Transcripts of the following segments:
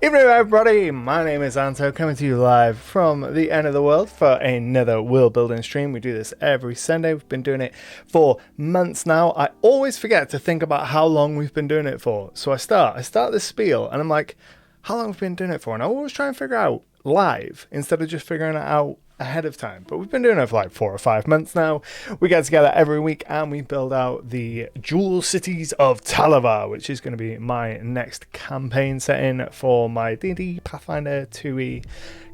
Evening everybody, my name is Anto, coming to you live from the end of the world for another world building stream. We do this every Sunday. We've been doing it for months now. I always forget to think about how long we've been doing it for. So I start this spiel and I'm like, how long have we been doing it for? And I always try and figure out live instead of just figuring it out ahead of time. But we've been doing it for like 4 or 5 months now. We get together every week and we build out the Jewel Cities of Talavar, which is going to be my next campaign setting for my D&D Pathfinder 2e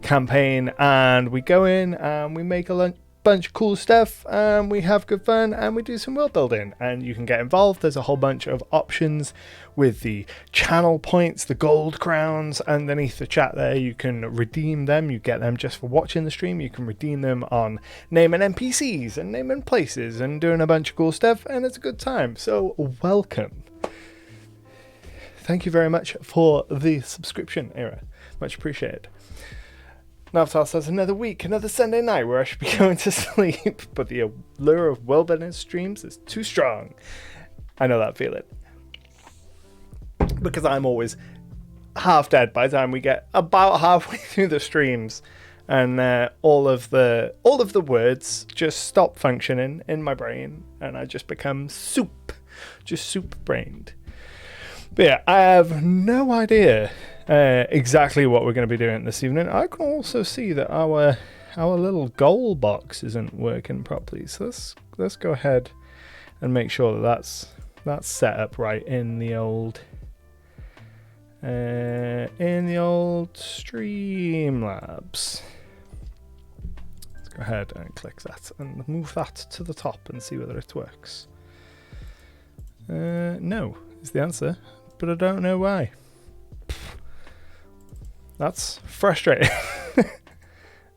campaign. And we go in and we make a bunch of cool stuff and we have good fun and we do some world building, and you can get involved. There's a whole bunch of options with the channel points, the gold crowns underneath the chat there. You can redeem them. You get them just for watching the stream. You can redeem them on naming NPCs and naming places and doing a bunch of cool stuff, and it's a good time. So welcome. Thank you very much for the subscription era. Much appreciated. Navtal says another week, another Sunday night where I should be going to sleep, but the allure of well-building streams is too strong. I know that feeling, because I'm always half dead by the time we get about halfway through the streams, and all of the words just stop functioning in my brain, and I just become soup brained. But yeah, I have no idea exactly what we're going to be doing this evening. I can also see that our little goal box isn't working properly, so let's go ahead and make sure that that's set up right in the old Streamlabs. Let's go ahead and click that and move that to the top and see whether it works. No is the answer, but I don't know why. That's frustrating.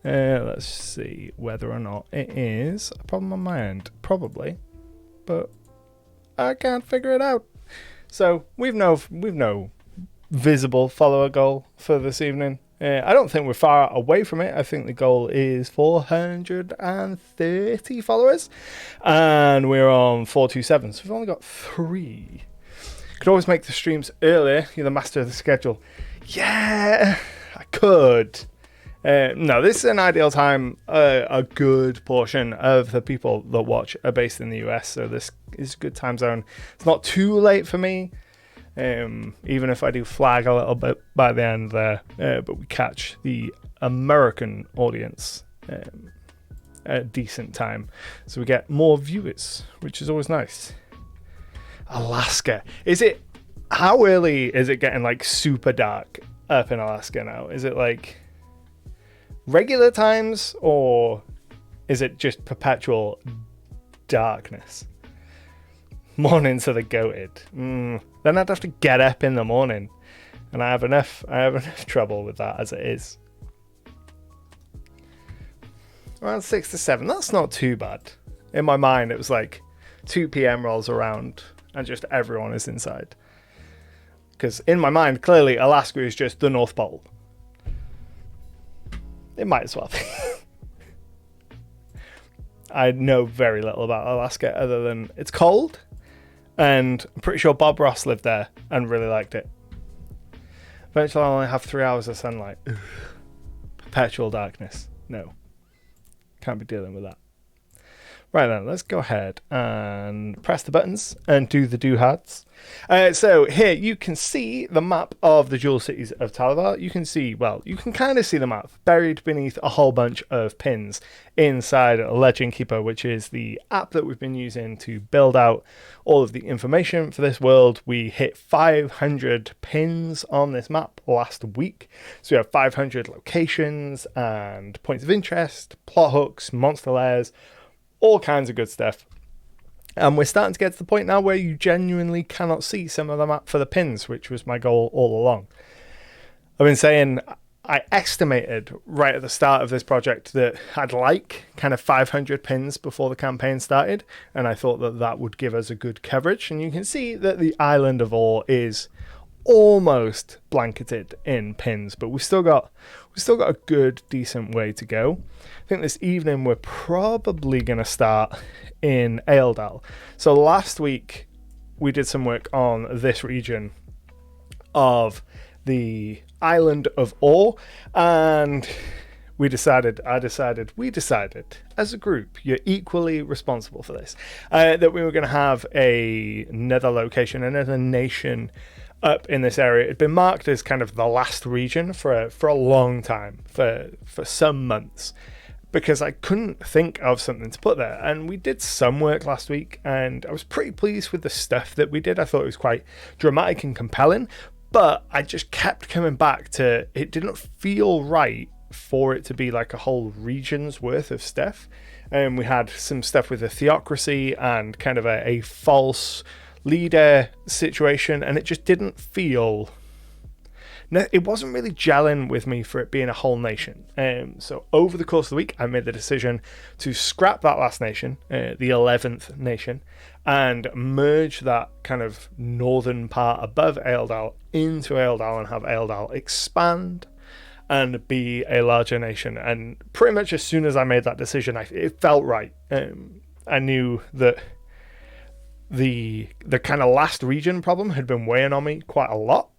Let's see whether or not it is a problem on my end. Probably, but I can't figure it out. So we've no visible follower goal for this evening. I don't think we're far away from it. I think the goal is 430 followers, and we're on 427. So we've only got 3. Could always make the streams earlier. You're the master of the schedule. Yeah, I could. No, this is an ideal time. A good portion of the people that watch are based in the US, so this is a good time zone. It's not too late for me, even if I do flag a little bit by the end there. But we catch the American audience at a decent time, so we get more viewers, which is always nice. Alaska. How early is it getting like super dark up in Alaska now? Is it like regular times, or is it just perpetual darkness? Mornings are the goated. Then I'd have to get up in the morning, and I have enough trouble with that as it is. Around 6 to 7. That's not too bad. In my mind, it was like 2 p.m. rolls around and just everyone is inside. Because in my mind, clearly, Alaska is just the North Pole. It might as well be. I know very little about Alaska other than it's cold, and I'm pretty sure Bob Ross lived there and really liked it. Eventually, I'll only have 3 hours of sunlight. Ugh. Perpetual darkness. No. Can't be dealing with that. Right then, let's go ahead and press the buttons and do the doodads. So here you can see the map of the Jewel Cities of Talavar. You can kind of see the map buried beneath a whole bunch of pins inside Legend Keeper, which is the app that we've been using to build out all of the information for this world. We hit 500 pins on this map last week. So we have 500 locations and points of interest, plot hooks, monster lairs, all kinds of good stuff. And we're starting to get to the point now where you genuinely cannot see some of the map for the pins, which was my goal all along. I've been saying I estimated right at the start of this project that I'd like kind of 500 pins before the campaign started, and I thought that that would give us a good coverage. And you can see that the Island of Ore is almost blanketed in pins, but we've still got a good, decent way to go. I think this evening we're probably going to start in Aeldal. So last week we did some work on this region of the island of Or, and we decided as a group, you're equally responsible for this, that we were going to have another location, another nation up in this area. It had been marked as kind of the last region for a long time, for some months, because I couldn't think of something to put there. And we did some work last week, and I was pretty pleased with the stuff that we did. I thought it was quite dramatic and compelling, but I just kept coming back to it didn't feel right for it to be like a whole region's worth of stuff. And we had some stuff with a theocracy and kind of a false leader situation, and it just didn't feel... It wasn't really gelling with me for it being a whole nation. So over the course of the week, I made the decision to scrap that last nation, the 11th nation, and merge that kind of northern part above Aeldal into Aeldal and have Aeldal expand and be a larger nation. And pretty much as soon as I made that decision, it felt right. I knew that the kind of last region problem had been weighing on me quite a lot,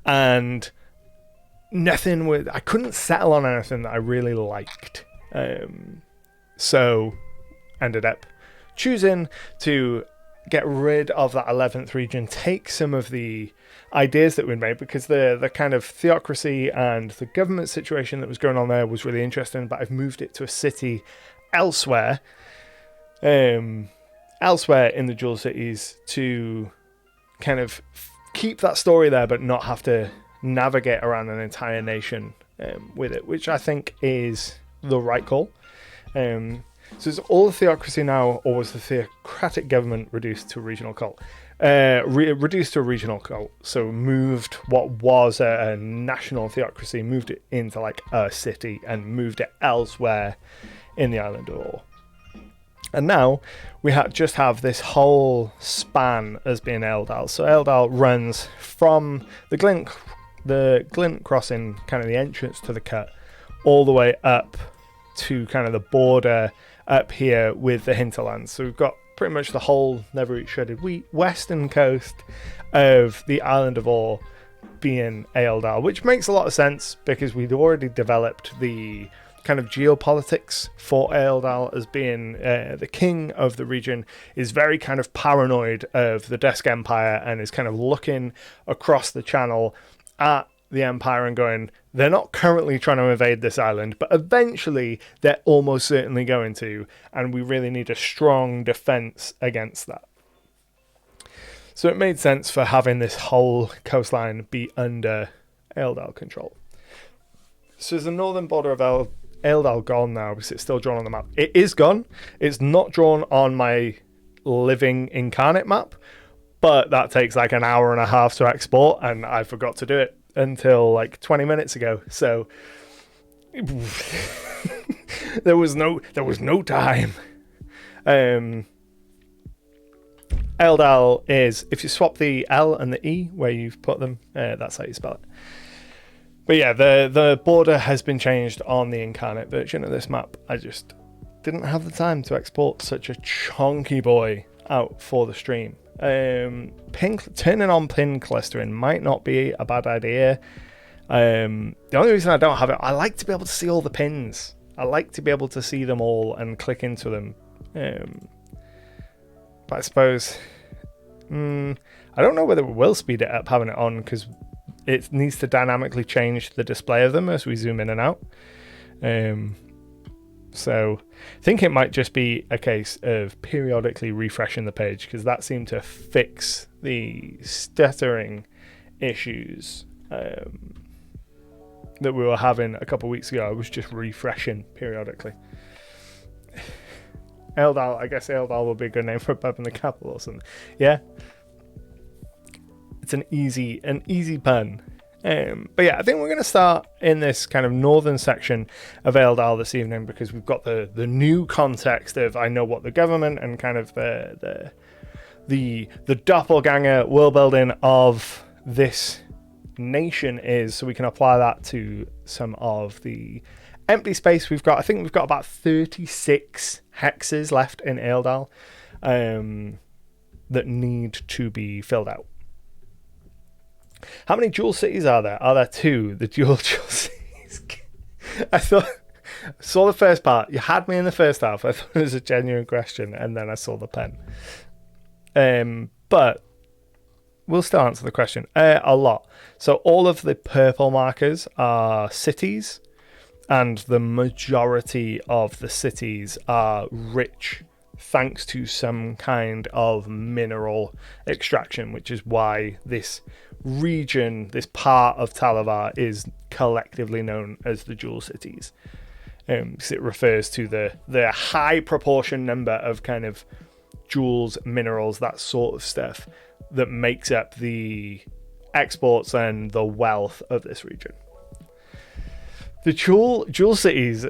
and I couldn't settle on anything that I really liked. So ended up choosing to get rid of that 11th region, take some of the ideas that we'd made, because the kind of theocracy and the government situation that was going on there was really interesting, but I've moved it to a city elsewhere in the Jewel Cities to kind of keep that story there, but not have to navigate around an entire nation with it, which I think is the right call. So is all the theocracy now, or was the theocratic government reduced to a regional cult? Reduced to a regional cult. So moved what was a national theocracy, moved it into like a city and moved it elsewhere in the island of Or. And now we just have this whole span as being Aeldal. So Aeldal runs from the Glint crossing, kind of the entrance to the cut, all the way up to kind of the border up here with the hinterlands. So we've got pretty much the whole never eat shredded wheat western coast of the island of Or being Aeldal, which makes a lot of sense because we'd already developed the kind of geopolitics for Aeldal as being the king of the region is very kind of paranoid of the Dusk Empire and is kind of looking across the channel at the Empire and going, they're not currently trying to invade this island, but eventually they're almost certainly going to, and we really need a strong defense against that. So it made sense for having this whole coastline be under Aeldal control. So is the northern border of Aeldal gone now because it's still drawn on the map? It is gone. It's not drawn on my living incarnate map, but that takes like an hour and a half to export, and I forgot to do it until like 20 minutes ago. So there was no time. Aeldal is, if you swap the L and the E where you've put them, that's how you spell it. But yeah, the border has been changed on the incarnate version of this map. I just didn't have the time to export such a chonky boy out for the stream. Turning on pin clustering might not be a bad idea. The only reason I don't have it, I like to be able to see all the pins. I like to be able to see them all and click into them. But I suppose I don't know whether it will speed it up having it on, because it needs to dynamically change the display of them as we zoom in and out. So I think it might just be a case of periodically refreshing the page, because that seemed to fix the stuttering issues that we were having a couple of weeks ago. I was just refreshing periodically. Aeldal, I guess Aeldal would be a good name for a pub in the capital or something. Yeah. It's an easy pun. But yeah, I think we're going to start in this kind of northern section of Aeldal this evening, because we've got the new context of, I know what the government and kind of the doppelganger world building of this nation is, so we can apply that to some of the empty space we've got. I think we've got about 36 hexes left in Aeldal that need to be filled out. How many jewel cities are there? Are there 2? The jewel cities. I saw the first part. You had me in the first half. I thought it was a genuine question, and then I saw the pen. But we'll still answer the question. A lot. So all of the purple markers are cities, and the majority of the cities are rich thanks to some kind of mineral extraction, which is why this region, this part of Talavar, is collectively known as the Jewel Cities. Because it refers to the high proportion number of kind of jewels, minerals, that sort of stuff that makes up the exports and the wealth of this region. The Jewel Cities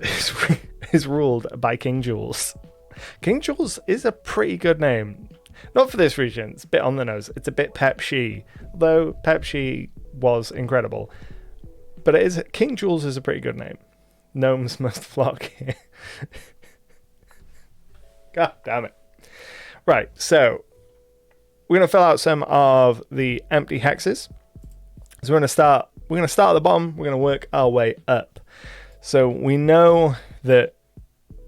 is ruled by King Jules. King Jules is a pretty good name. Not for this region. It's a bit on the nose. It's a bit Pepsi, though Pepsi was incredible. But King Jules is a pretty good name. Gnomes must flock here. God damn it. Right, so we're going to fill out some of the empty hexes. So we're going to start at the bottom. We're going to work our way up. So we know that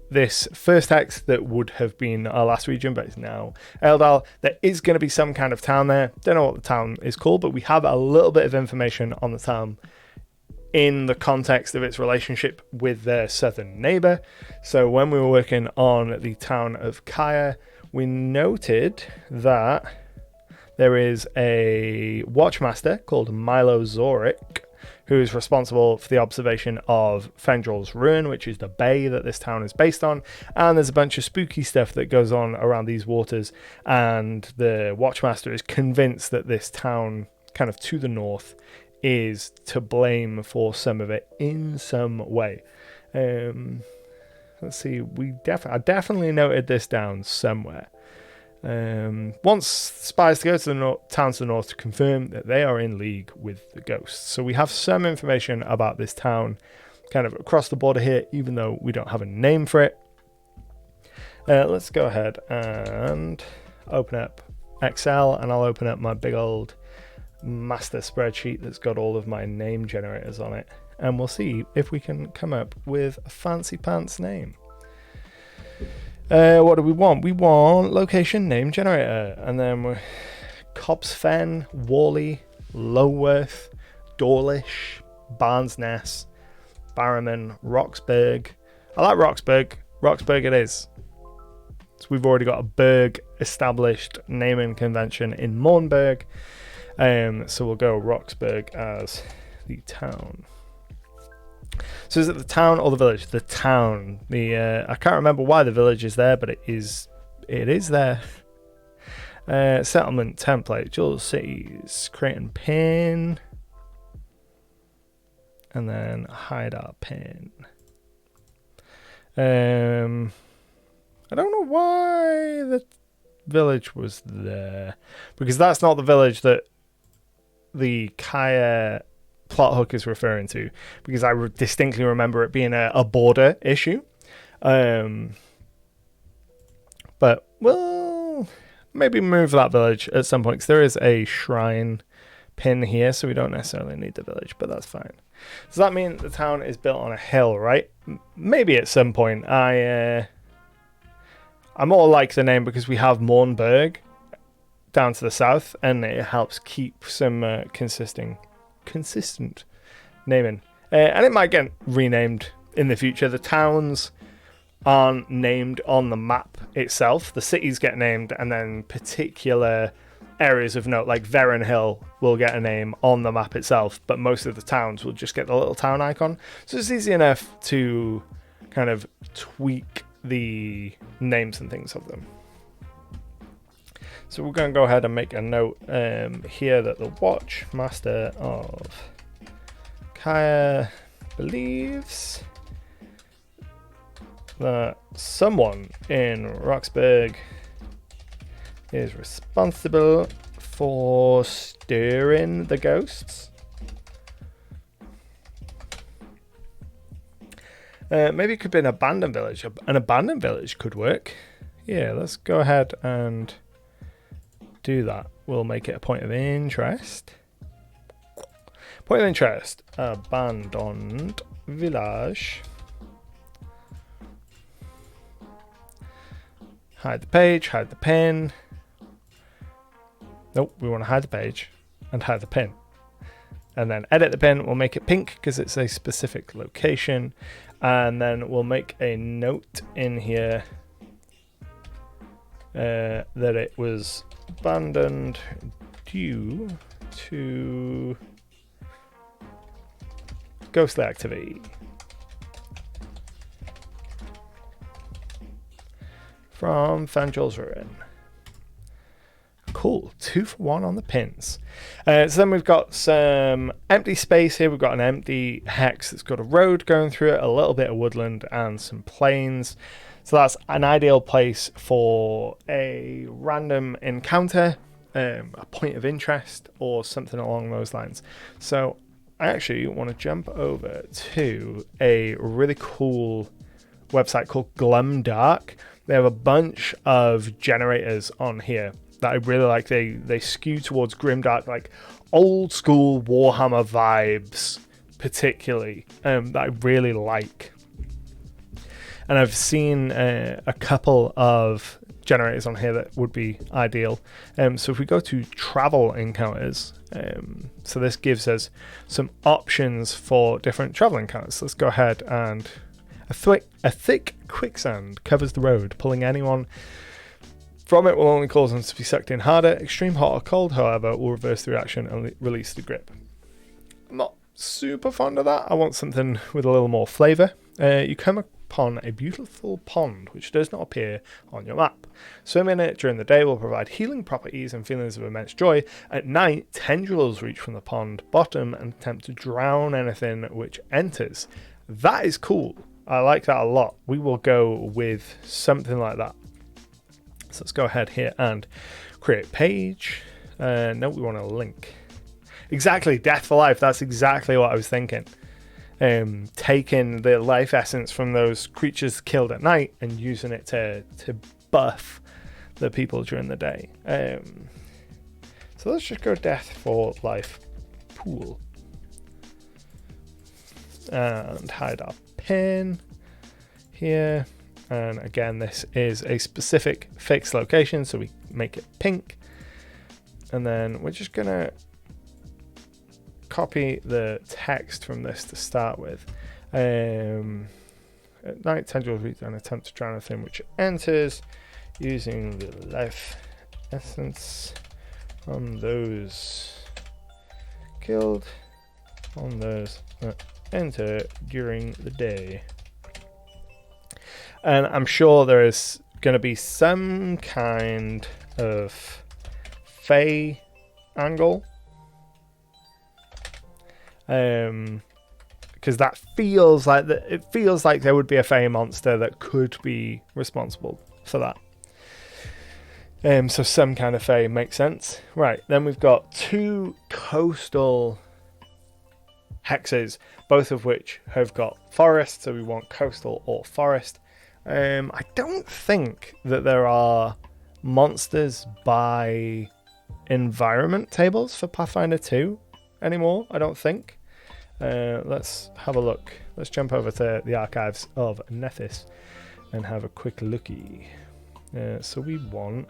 this first hex that would have been our last region, but it's now Aeldal, there is going to be some kind of town there. Don't know what the town is called, but we have a little bit of information on the town in the context of its relationship with their southern neighbor. So when we were working on the town of Kaya, we noted that there is a watchmaster called Milo Zoric, who is responsible for the observation of Fendrel's Ruin, which is the bay that this town is based on. And there's a bunch of spooky stuff that goes on around these waters. And the watchmaster is convinced that this town, kind of to the north, is to blame for some of it in some way. Let's see, I definitely noted this down somewhere. Wants spies to go to the town to the north to confirm that they are in league with the ghosts. So we have some information about this town kind of across the border here, even though we don't have a name for it. Let's go ahead and open up Excel, and I'll open up my big old master spreadsheet that's got all of my name generators on it, and we'll see if we can come up with a fancy pants name. What do we want? We want location name generator, and then we're Cobsfen, Worley, Lowworth, Dawlish, Barnes Ness, Barrowman, Roxburgh. I like Roxburgh. Roxburgh it is. So we've already got a Berg established naming convention in Mornburg. So we'll go Roxburgh as the town. So is it the town or the village? The town. I can't remember why the village is there, but it is there. Settlement template, Jewel Cities, create and pin, and then hide our pin. I don't know why the village was there, because that's not the village that the Kaya plot hook is referring to, because I distinctly remember it being a border issue. But we'll maybe move that village at some point, because there is a shrine pin here, so we don't necessarily need the village, but that's fine. Does that mean the town is built on a hill, right? Maybe at some point. I more like the name because we have Mornburg down to the south, and it helps keep some consistent naming. And it might get renamed in the future. The towns aren't named on the map itself. The cities get named, and then particular areas of note, like Verron Hill, will get a name on the map itself, but most of the towns will just get the little town icon. So it's easy enough to kind of tweak the names and things of them. So we're going to go ahead and make a note here that the Watchmaster of Kaya believes that someone in Roxburgh is responsible for stirring the ghosts. Maybe it could be an abandoned village. An abandoned village could work. Yeah, let's go ahead and do that. We'll make it a point of interest. Point of interest, abandoned village. Hide the page, hide the pin. Nope, we want to hide the page and hide the pin. And then edit the pin, we'll make it pink because it's a specific location. And then we'll make a note in here that it was abandoned due to ghostly activity from Fanjul's Ruin. Cool, 2 for 1 on the pins. So then we've got some empty space here. We've got an empty hex that's got a road going through it, a little bit of woodland and some plains. So that's an ideal place for a random encounter, a point of interest or something along those lines. So I actually want to jump over to a really cool website called Glumdark. They have a bunch of generators on here that I really like. They skew towards grimdark, like old school Warhammer vibes, particularly, that I really like. And I've seen a couple of generators on here that would be ideal. So if we go to travel encounters, so this gives us some options for different travel encounters. Let's go ahead and a thick quicksand covers the road, pulling anyone from it will only cause them to be sucked in harder. Extreme hot or cold, however, will reverse the reaction and release the grip. I'm not super fond of that. I want something with a little more flavour. You come upon a beautiful pond which does not appear on your map. Swimming in it during the day will provide healing properties and feelings of immense joy. At night, tendrils reach from the pond bottom and attempt to drown anything which enters. That is cool. I like that a lot. We will go with something like that. So let's go ahead here and create page. No, we want a link. Exactly, death for life. That's exactly what I was thinking. Taking the life essence from those creatures killed at night and using it to buff the people during the day. So let's just go death for life pool. And hide our pin here. And again, this is a specific fixed location, so we make it pink. And then we're just gonna copy the text from this to start with. At night, tendrils reach and attempt to drown a thing which enters using the life essence from those killed on those that enter during the day. And I'm sure there is going to be some kind of Fey angle. Because that feels like it feels like there would be a Fey monster that could be responsible for that. So some kind of Fey makes sense. Right, then we've got 2 coastal hexes, both of which have got forest, so we want coastal or forest. I don't think that there are monsters by environment tables for Pathfinder 2 anymore, I don't think. Let's have a look. Let's jump over to the archives of Nethys and have a quick looky. So we want...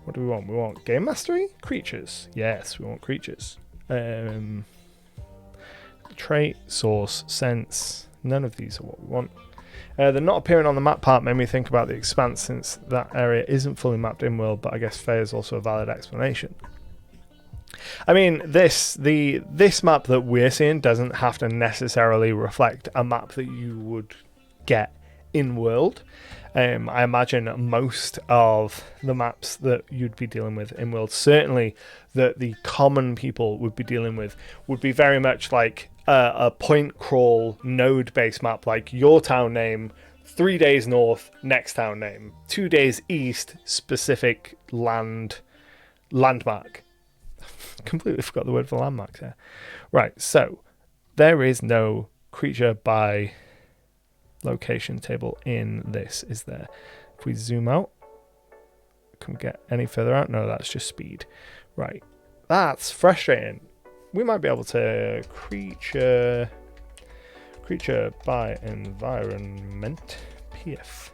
What do we want? We want game mastery? Creatures. Yes, we want creatures. Trait, source, sense. None of these are what we want. The not appearing on the map part made me think about the Expanse, since that area isn't fully mapped in world, but I guess Fey is also a valid explanation. I mean, this map that we're seeing doesn't have to necessarily reflect a map that you would get in world. I imagine most of the maps that you'd be dealing with in world, certainly that the common people would be dealing with, would be very much like a point crawl node based map, like your town name, 3 days north, next town name, 2 days east, specific landmark. Completely forgot the word for landmark there. Right, so there is no creature by location table in this, is there? If we zoom out, can we get any further out? No, that's just speed. Right, that's frustrating. we might be able to creature by environment PF.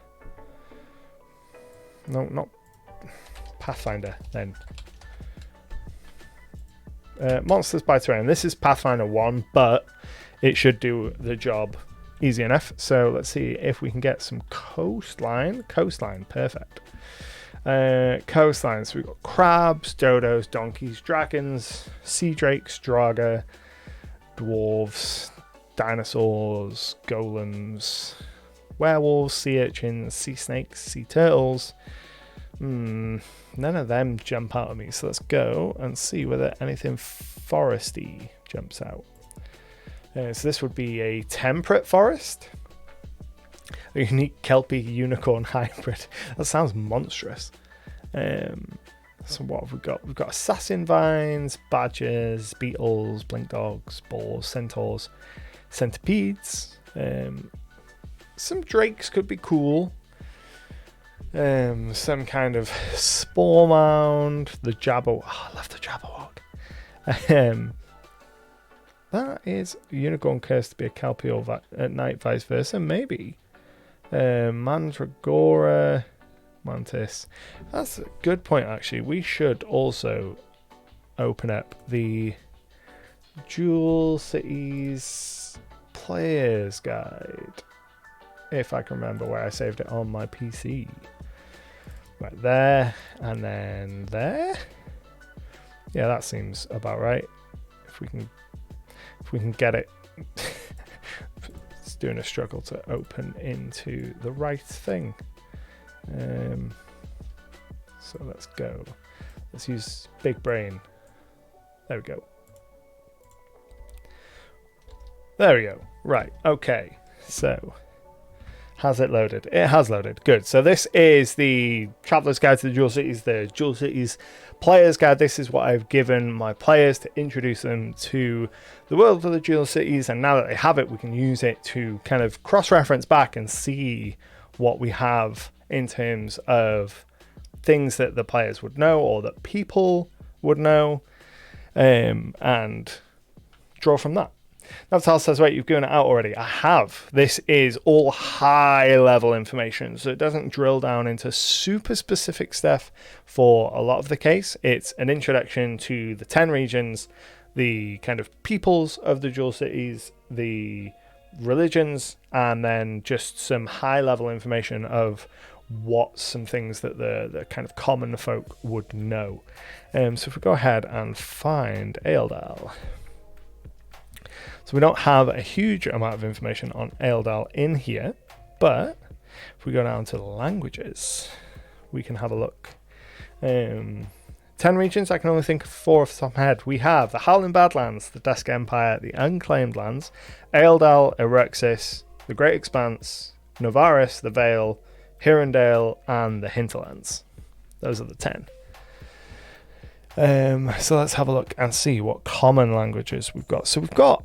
No, not Pathfinder then. Monsters by terrain. This is Pathfinder 1, but it should do the job easy enough. So let's see if we can get some coastline. Coastline, perfect. Coastline. So we've got crabs, dodos, donkeys, dragons, sea drakes, draga, dwarves, dinosaurs, golems, werewolves, sea urchins, sea snakes, sea turtles. None of them jump out at me, so let's go and see whether anything foresty jumps out. So this would be a temperate forest, a unique kelpie unicorn hybrid. That sounds monstrous. So what have we got? We've got assassin vines, badgers, beetles, blink dogs, boars, centaurs, centipedes. Some drakes could be cool. Some kind of spore mound. The Jabberwock. Oh, I love the Jabberwock. That is unicorn cursed to be a kelpie or at night, vice versa. Maybe. Mandragora, mantis. That's a good point, actually. We should also open up the Jewel Cities Player's Guide. If I can remember where I saved it on my PC. Right there, and then there. Yeah, that seems about right. If we can get it. It's doing a struggle to open into the right thing. So let's go. Let's use big brain. There we go. There we go. Right, okay. So has it loaded? It has loaded. Good. So this is the Traveler's Guide to the Jewel Cities, the Jewel Cities Player's Guide. This is what I've given my players to introduce them to the world of the Jewel Cities. And now that they have it, we can use it to kind of cross-reference back and see what we have in terms of things that the players would know or that people would know, and draw from that. Navtal says, wait, you've given it out already. I have. This is all high level information, so it doesn't drill down into super specific stuff for a lot of the case. It's an introduction to the 10 regions, the kind of peoples of the Jewel Cities, the religions, and then just some high level information of what some things that the kind of common folk would know. So if we go ahead and find Aeldal. So we don't have a huge amount of information on Aeldal in here, but if we go down to languages, we can have a look. 10 regions, I can only think of 4 off the top of my head. We have the Howling Badlands, the Dusk Empire, the Unclaimed Lands, Aeldal, Eruxis, the Great Expanse, Novaris, the Vale, Hirondale, and the Hinterlands. Those are the 10. So let's have a look and see what common languages we've got. So we've got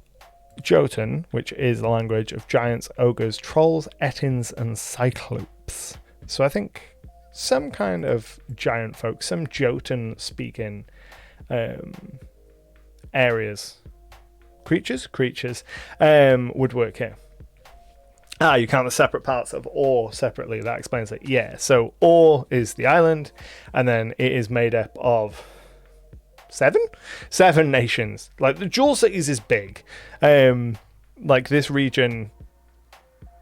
Jotun, which is the language of giants, ogres, trolls, etins, and cyclopes. So I think some kind of giant folk, some Jotun speaking areas, creatures, would work here. You count the separate parts of Or separately. That explains it. Yeah, so Or is the island, and then it is made up of seven nations. Like the Jewel Cities is big. Like this region,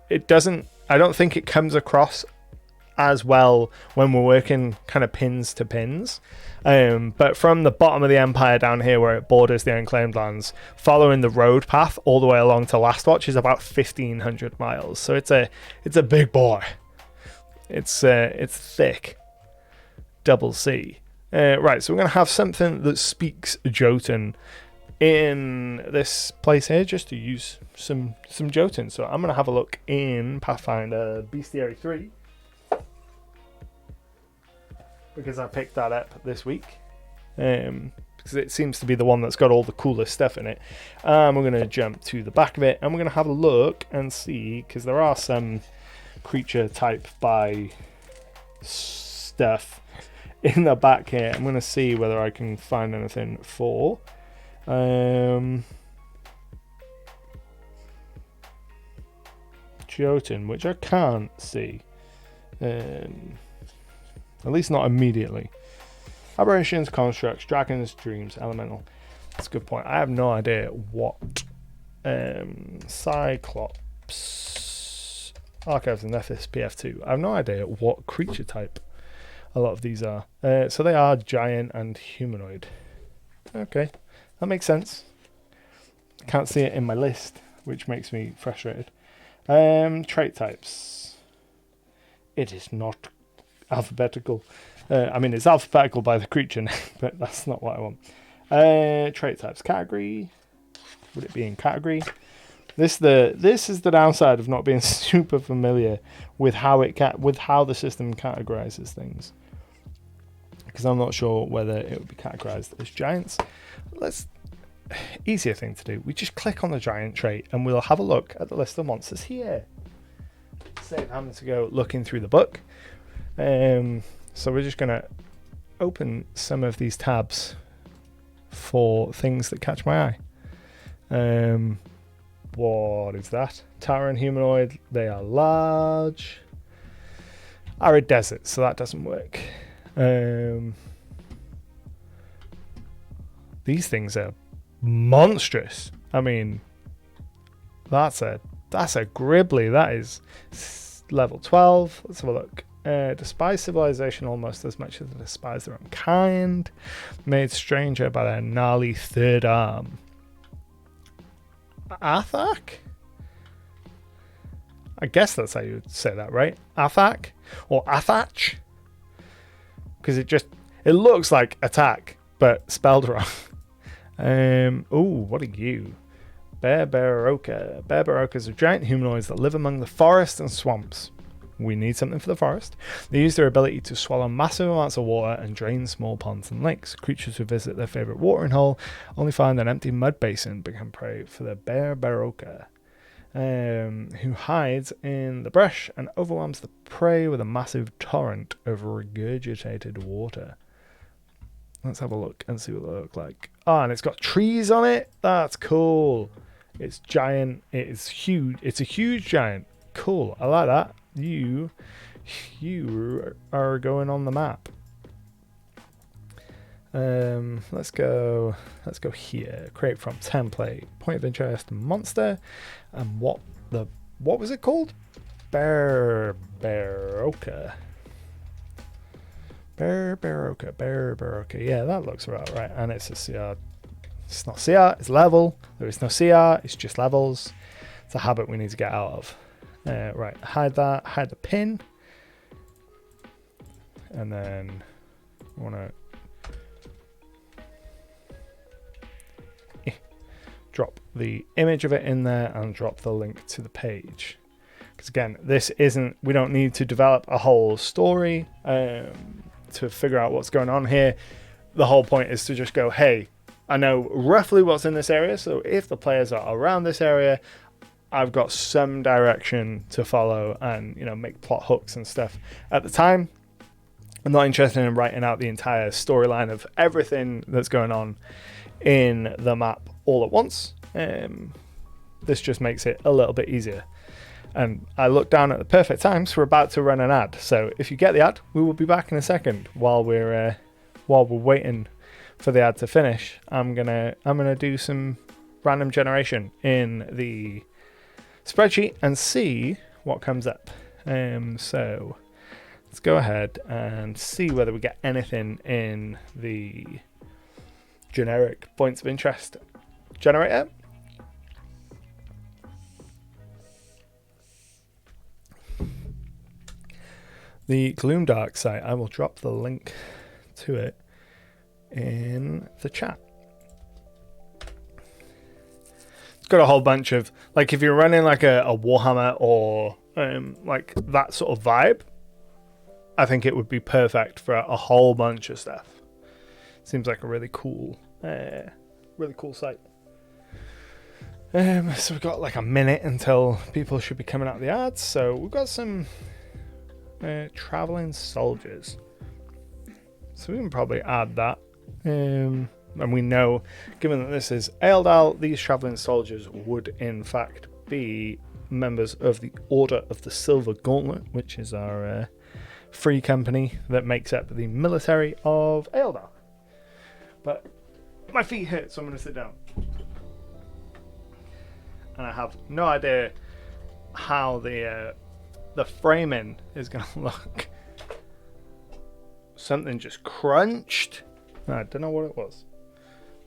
I don't think it comes across as well when we're working kind of pins to pins. But from the bottom of the empire down here where it borders the Unclaimed Lands, following the road path all the way along to Last Watch is about 1,500 miles. So it's a big boy. It's thick. Double C. Right, so we're going to have something that speaks Jotun in this place here just to use some Jotun. So I'm going to have a look in Pathfinder Bestiary 3 because I picked that up this week because it seems to be the one that's got all the coolest stuff in it. We're going to jump to the back of it and we're going to have a look and see, because there are some creature type by stuff in the back here. I'm going to see whether I can find anything for Jotun, which I can't see. At least not immediately. Aberrations, constructs, dragons, dreams, elemental. That's a good point. I have no idea what Cyclops, Archives and Nephis PF2. I have no idea what creature type a lot of these are. So they are giant and humanoid. Okay, that makes sense. Can't see it in my list, which makes me frustrated. Trait types. It is not alphabetical. I mean, it's alphabetical by the creature name, but that's not what I want. Trait types. Category. Would it be in category? This is the downside of not being super familiar with how the system categorizes things, because I'm not sure whether it would be categorized as giants. Easier thing to do. We just click on the giant trait and we'll have a look at the list of monsters here. Save having to go looking through the book. So we're just going to open some of these tabs for things that catch my eye. What is that? Tower and humanoid. They are large. Arid desert, so that doesn't work. These things are monstrous. I mean, that's a gribbly. That is level 12. Let's have a look. Despise civilization almost as much as they despise their own kind. Made stranger by their gnarly third arm. Athak? I guess that's how you would say that, right? Athak? Or Athach? Because it looks like attack, but spelled wrong. What are you? Bearbaroka. Bearbarokas are giant humanoids that live among the forest and swamps. We need something for the forest. They use their ability to swallow massive amounts of water and drain small ponds and lakes. Creatures who visit their favorite watering hole only find an empty mud basin become prey for the Bearbaroka, who hides in the brush and overwhelms the prey with a massive torrent of regurgitated water. Let's have a look and see what they look like. Oh, and it's got trees on it. That's cool. It's giant. It is huge. It's a huge giant. Cool. I like that. You are going on the map. Let's go here. Create from template. Point of interest. Monster. And what was it called? Bearbaroka. Bearbaroka. Yeah, that looks about right. And it's a CR. It's not CR, it's level. There is no CR, it's just levels. It's a habit we need to get out of. Right, hide that, hide the pin. And then I want to drop the image of it in there and drop the link to the page. Because again, we don't need to develop a whole story to figure out what's going on here. The whole point is to just go, hey, I know roughly what's in this area, so if the players are around this area, I've got some direction to follow and, make plot hooks and stuff. At the time, I'm not interested in writing out the entire storyline of everything that's going on in the map all at once. This just makes it a little bit easier. And I look down at the perfect time, so we're about to run an ad. So if you get the ad, we will be back in a second. While we're waiting for the ad to finish, I'm gonna do some random generation in the spreadsheet and see what comes up. So let's go ahead and see whether we get anything in the generic points of interest generator. The Gloomdark site, I will drop the link to it in the chat. It's got a whole bunch of, like, if you're running like a Warhammer or like that sort of vibe, I think it would be perfect for a whole bunch of stuff. Seems like a really cool site. So we've got like a minute until people should be coming out of the ads. So we've got some traveling soldiers. So we can probably add that. And we know, given that this is Aeldal, these travelling soldiers would in fact be members of the Order of the Silver Gauntlet, which is our free company that makes up the military of Aeldal. But my feet hurt, so I'm going to sit down. And I have no idea how the framing is going to look. Something just crunched. I don't know what it was,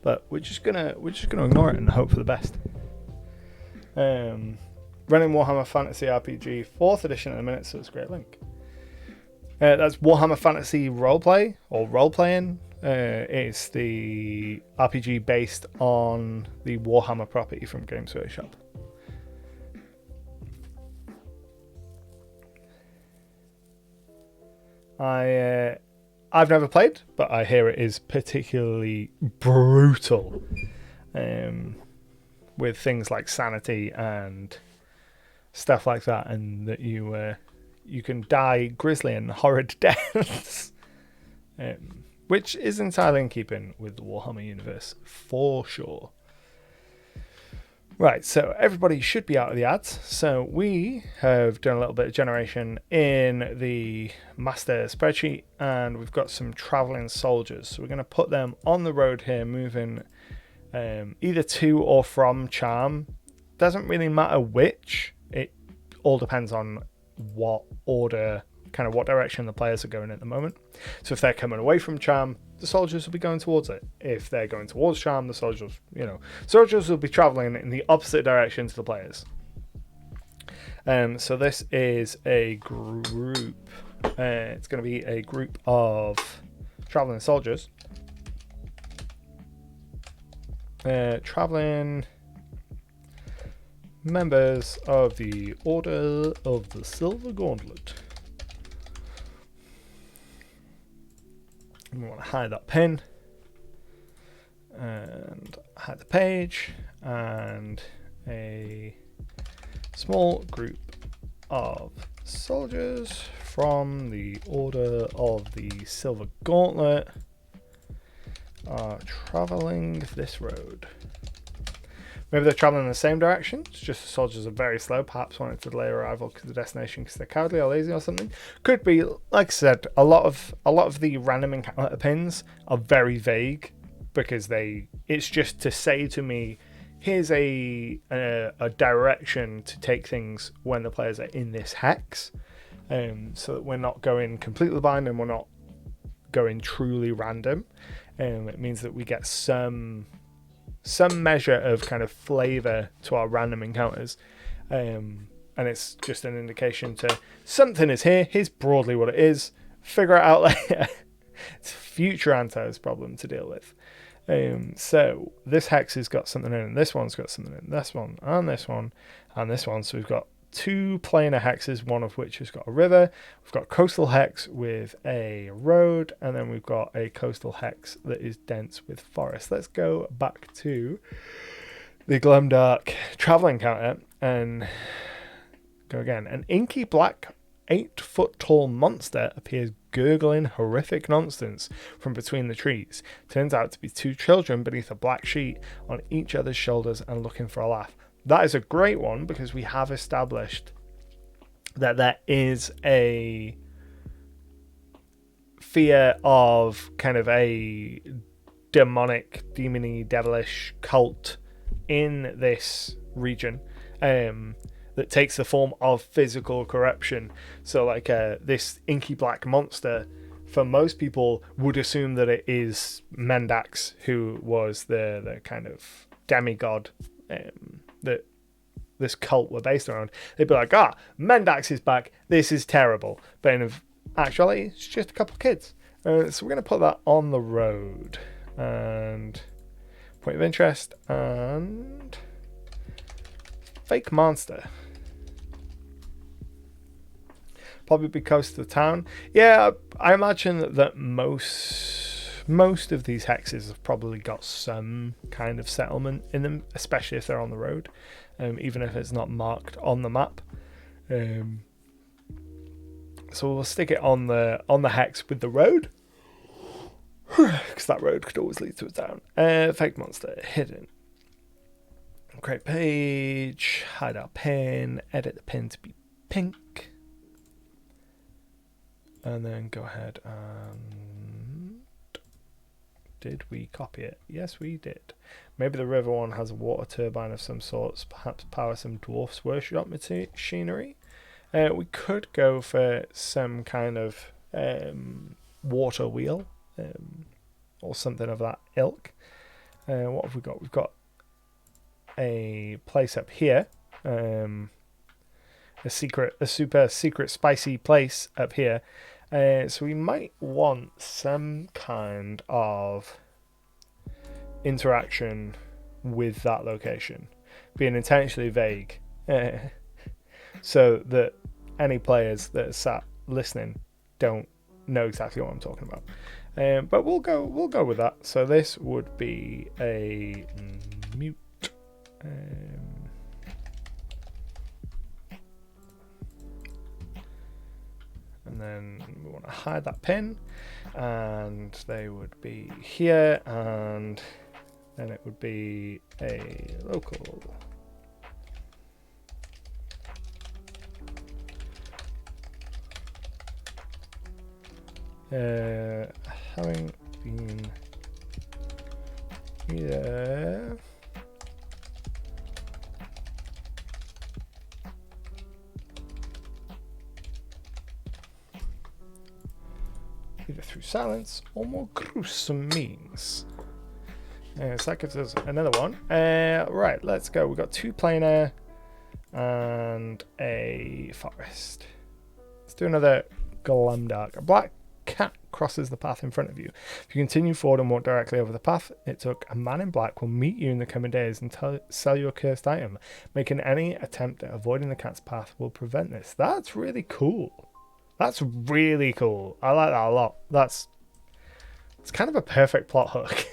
but we're just gonna ignore it and hope for the best. Running Warhammer Fantasy RPG 4th edition at the minute, so it's a great link. That's Warhammer Fantasy Roleplay or Roleplaying. It's the RPG based on the Warhammer property from Games Workshop. I've never played, but I hear it is particularly brutal, with things like sanity and stuff like that, and that you can die grisly and horrid deaths, which is entirely in keeping with the Warhammer universe for sure. Right, so everybody should be out of the ads. So we have done a little bit of generation in the master spreadsheet, and we've got some traveling soldiers. So we're going to put them on the road here, moving either to or from Charm. Doesn't really matter which. It all depends on what order, kind of what direction the players are going at the moment. So if they're coming away from Charm, the soldiers will be going towards it. If they're going towards Charm, the soldiers will be traveling in the opposite direction to the players. So this is a group. It's going to be a group of traveling soldiers. Traveling members of the Order of the Silver Gauntlet. We want to hide that pin and hide the page, and a small group of soldiers from the Order of the Silver Gauntlet are traveling this road. Maybe they're traveling in the same direction. It's just the soldiers are very slow. Perhaps wanting to delay arrival to the destination because they're cowardly or lazy or something. Could be, like I said, a lot of the random encounter pins are very vague because it's just to say to me, here's a direction to take things when the players are in this hex, so that we're not going completely blind and we're not going truly random. It means that we get some measure of kind of flavor to our random encounters, and it's just an indication to something is here. Here's broadly what it is. Figure it out later. It's future Anto's problem to deal with. So this hex has got something in, and this one's got something in, this one, and this one, and this one. So we've got two planar hexes, one of which has got a river. We've got coastal hex with a road, and then we've got a coastal hex that is dense with forest. Let's go back to the Gloomdark travel encounter and go again. An inky black 8-foot tall monster appears gurgling horrific nonsense from between the trees. Turns out to be two children beneath a black sheet on each other's shoulders and looking for a laugh. That is a great one because we have established that there is a fear of kind of a demonic, demony, devilish cult in this region that takes the form of physical corruption. So like this inky black monster, for most people, would assume that it is Mendax, who was the kind of demigod that this cult were based around. They'd be like, Mendax is back, this is terrible. But in actuality, it's just a couple of kids. So we're going to put that on the road. And point of interest, and fake monster. Probably be close to the town. Yeah, I imagine that most of these hexes have probably got some kind of settlement in them, especially if they're on the road, even if it's not marked on the map. So we'll stick it on the hex with the road. Because that road could always lead to a town. Fake monster, hidden. Create page, hide our pin, edit the pin to be pink. And then go ahead and... Did we copy it? Yes, we did. Maybe the river one has a water turbine of some sorts, perhaps power some dwarf's workshop machinery. We could go for some kind of water wheel or something of that ilk. What have we got? We've got a place up here, a super secret spicy place up here. So we might want some kind of interaction with that location, being intentionally vague, so that any players that are sat listening don't know exactly what I'm talking about. But we'll go with that. So this would be a mute. And then we want to hide that pin, and they would be here, and then it would be a local. Having been here. Either through silence or more gruesome means. So that gives us another one. Right, let's go. We've got 2 planar and a forest. Let's do another Glamdark. A black cat crosses the path in front of you. If you continue forward and walk directly over the path it took, a man in black will meet you in the coming days and sell you a cursed item. Making any attempt at avoiding the cat's path will prevent this. That's really cool. That's really cool. I like that a lot. It's kind of a perfect plot hook.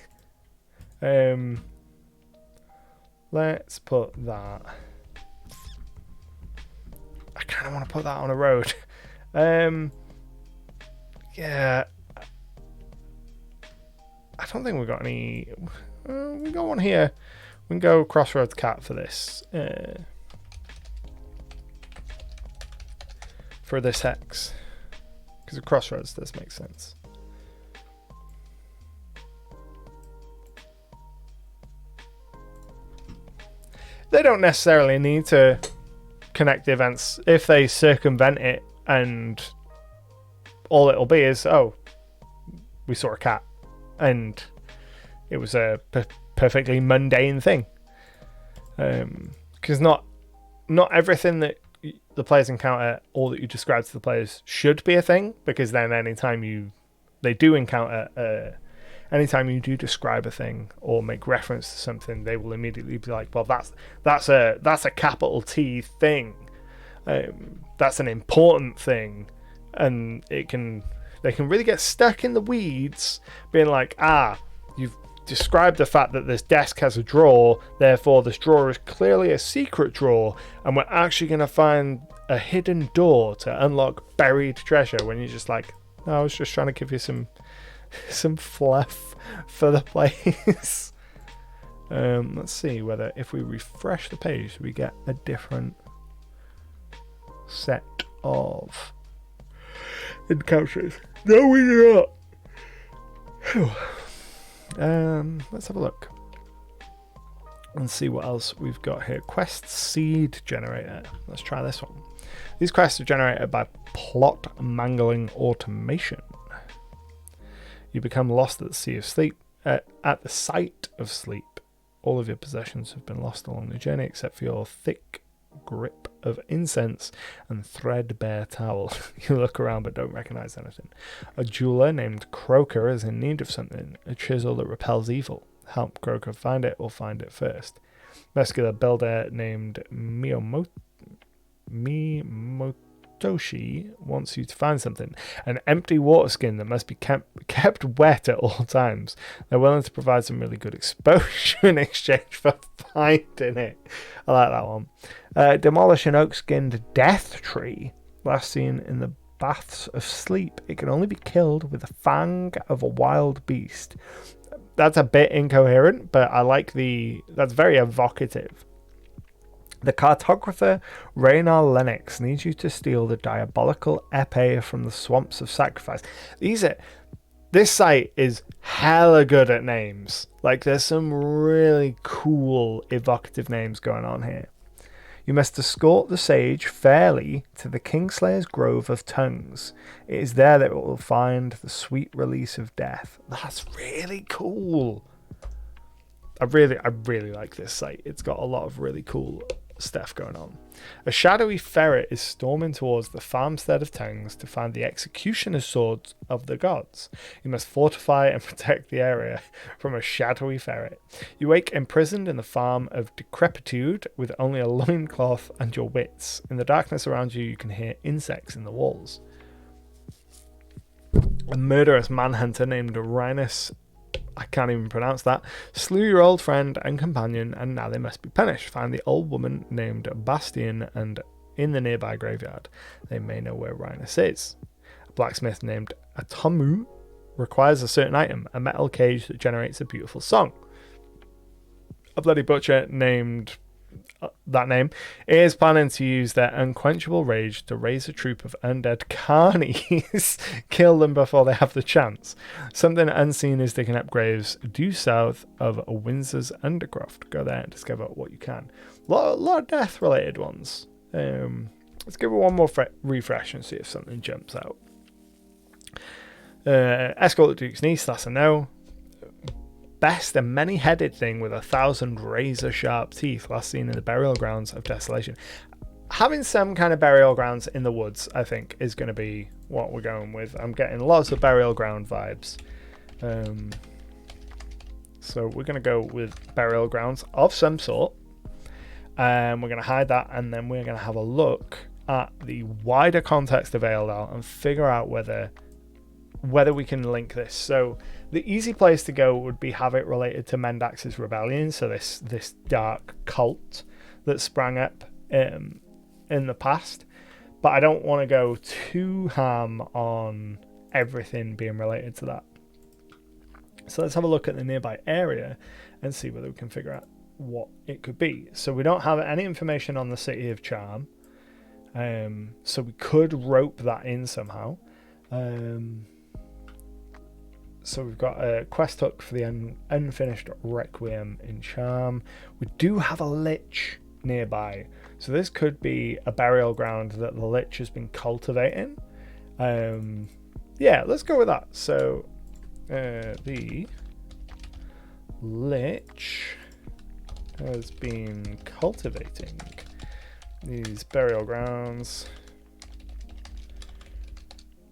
Let's put that. I kind of want to put that on a road. Yeah. I don't think we've got any. We got one here. We can go Crossroads Cat for this. For this hex. Because of Crossroads does make sense. They don't necessarily need to connect the events if they circumvent it, and all it'll be is, oh, we saw a cat and it was a perfectly mundane thing. Because not everything that the players encounter or that you describe to the players should be a thing, because then anytime you do describe a thing or make reference to something, they will immediately be like, well, that's a capital T thing. That's an important thing, and they can really get stuck in the weeds, being like, you've described the fact that this desk has a drawer, therefore this drawer is clearly a secret drawer, and we're actually going to find a hidden door to unlock buried treasure, when you're just like, no, I was just trying to give you some fluff for the place. Let's see whether if we refresh the page we get a different set of encounters. No, we do not. Let's have a look and see what else we've got here. Quest seed generator. Let's try this one. These quests are generated by plot mangling automation. You become lost at the sea of sleep. At the sight of sleep, all of your possessions have been lost along the journey except for your thick grip of incense and threadbare towel. You look around but don't recognize anything. A jeweler named Croker is in need of something, a chisel that repels evil. Help Croker find it or find it first. Muscular builder named Miyamotoshi wants you to find something, an empty water skin that must be kept wet at all times. They're willing to provide some really good exposure in exchange for finding it. I like that one. Demolish an oak-skinned death tree, last seen in the baths of sleep. It can only be killed with the fang of a wild beast. That's a bit incoherent, but I like that's very evocative. The cartographer Raynar Lennox needs you to steal the diabolical epee from the swamps of sacrifice. This site is hella good at names. Like, there's some really cool, evocative names going on here. You must escort the sage fairly to the Kingslayer's Grove of Tongues. It is there that it will find the sweet release of death. That's really cool. I really like this site. It's got a lot of really cool stuff going on. A shadowy ferret is storming towards the farmstead of Tongues to find the executioner's swords of the gods. You must fortify and protect the area from a shadowy ferret. You wake imprisoned in the farm of decrepitude with only a loincloth and your wits. In the darkness around you, you can hear insects in the walls. A murderous manhunter named Rhinus, I can't even pronounce that, slew your old friend and companion, and now they must be punished. Find the old woman named Bastian and in the nearby graveyard. They may know where Rhinus is. A blacksmith named Atomu requires a certain item, a metal cage that generates a beautiful song. A bloody butcher named that name is planning to use their unquenchable rage to raise a troop of undead carnies. Kill them before they have the chance. Something unseen is digging up graves due south of Windsor's Undercroft. Go there and discover what you can. A lot of death related ones. Let's give it one more refresh and see if something jumps out. Escort the Duke's niece, that's a no. Best, a many-headed thing with 1,000 razor-sharp teeth, last seen in the burial grounds of Desolation. Having some kind of burial grounds in the woods, I think, is going to be what we're going with. I'm getting lots of burial ground vibes. So we're going to go with burial grounds of some sort. We're going to hide that, and then we're going to have a look at the wider context of Aeldal and figure out whether we can link this. So the easy place to go would be have it related to Mendax's rebellion, so this dark cult that sprang up in the past, but I don't want to go too ham on everything being related to that. So let's have a look at the nearby area and see whether we can figure out what it could be. So we don't have any information on the City of Charm, so we could rope that in somehow. So we've got a quest hook for the unfinished Requiem in Charm. We do have a Lich nearby. So this could be a burial ground that the Lich has been cultivating. Yeah, let's go with that. So the Lich has been cultivating these burial grounds,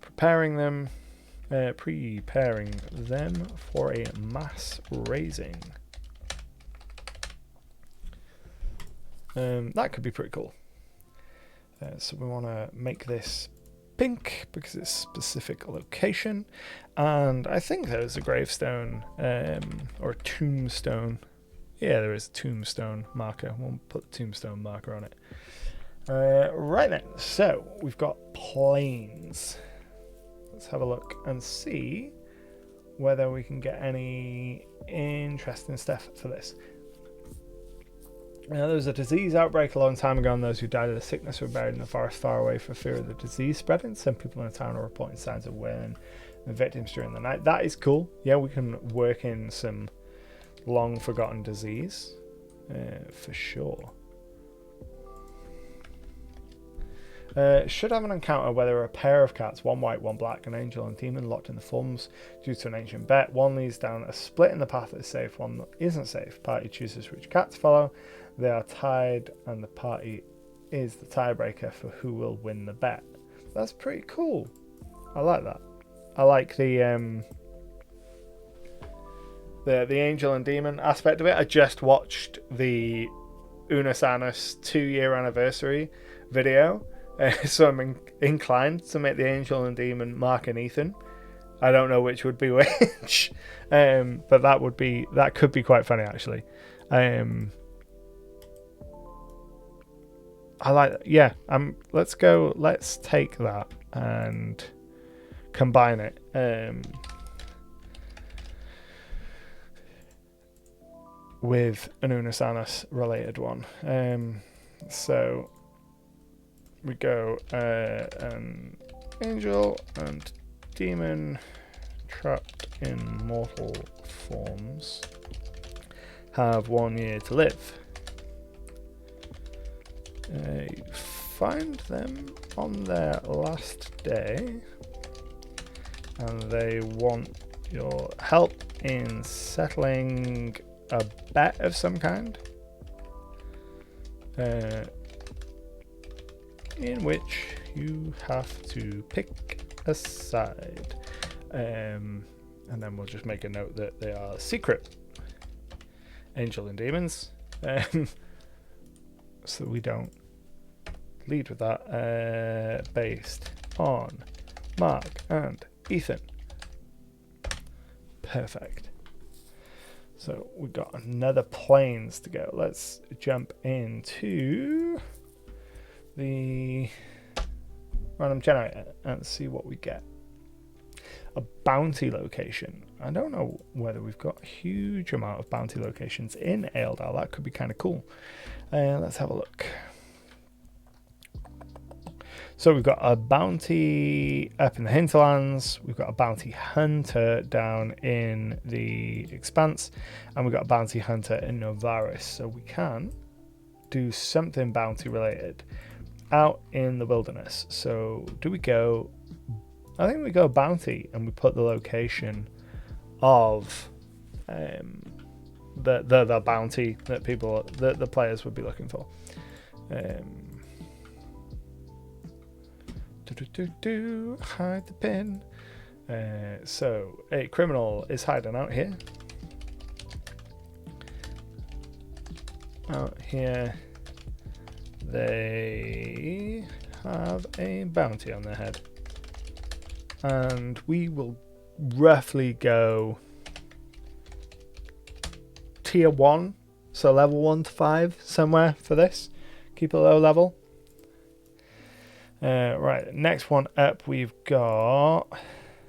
preparing them for a mass raising. That could be pretty cool. So we want to make this pink because it's a specific location, and I think there's a gravestone or a tombstone. Yeah, there is a tombstone marker. We'll put the tombstone marker on it. Right then, so we've got plains. Let's have a look and see whether we can get any interesting stuff for this. There was a disease outbreak a long time ago, and those who died of the sickness were buried in the forest far away for fear of the disease spreading. Some people in the town are reporting signs of wailing and victims during the night. That is cool. Yeah, we can work in some long forgotten disease for sure. Should have an encounter where there are a pair of cats, one white, one black, an angel and demon locked in the forms due to an ancient bet. One leads down a split in the path that is safe, one that isn't safe. Party chooses which cat to follow. They are tied, and the party is the tiebreaker for who will win the bet. That's pretty cool. I like that. I like the angel and demon aspect of it. I just watched the Unus Annus 2-year anniversary video. So I'm inclined to make the angel and demon Mark and Ethan. I don't know which would be which, but that could be quite funny actually. I like that. Yeah. Let's take that. and combine it. With an Unosanus related one. So we go an angel and demon trapped in mortal forms have 1 year to live. Find them on their last day, and they want your help in settling a bet of some kind, in which you have to pick a side, and then we'll just make a note that they are secret angel and demons, so we don't lead with that. Based on Mark and Ethan. Perfect. So we've got another planes to go. Let's jump into the random generator and see what we get. A bounty location. I don't know whether we've got a huge amount of bounty locations in Aeldal. That could be kind of cool. Let's have a look. So we've got a bounty up in the hinterlands, we've got a bounty hunter down in the expanse, and we've got a bounty hunter in Novaris. So we can do something bounty related out in the wilderness. So do we go, I think we go bounty and we put the location of the bounty that people, the players would be looking for. Hide the pin. So a criminal is hiding out here. Out here, they have a bounty on their head, and we will roughly go tier 1, so level 1 to 5 somewhere for this. Keep it low level. Right, next one up, we've got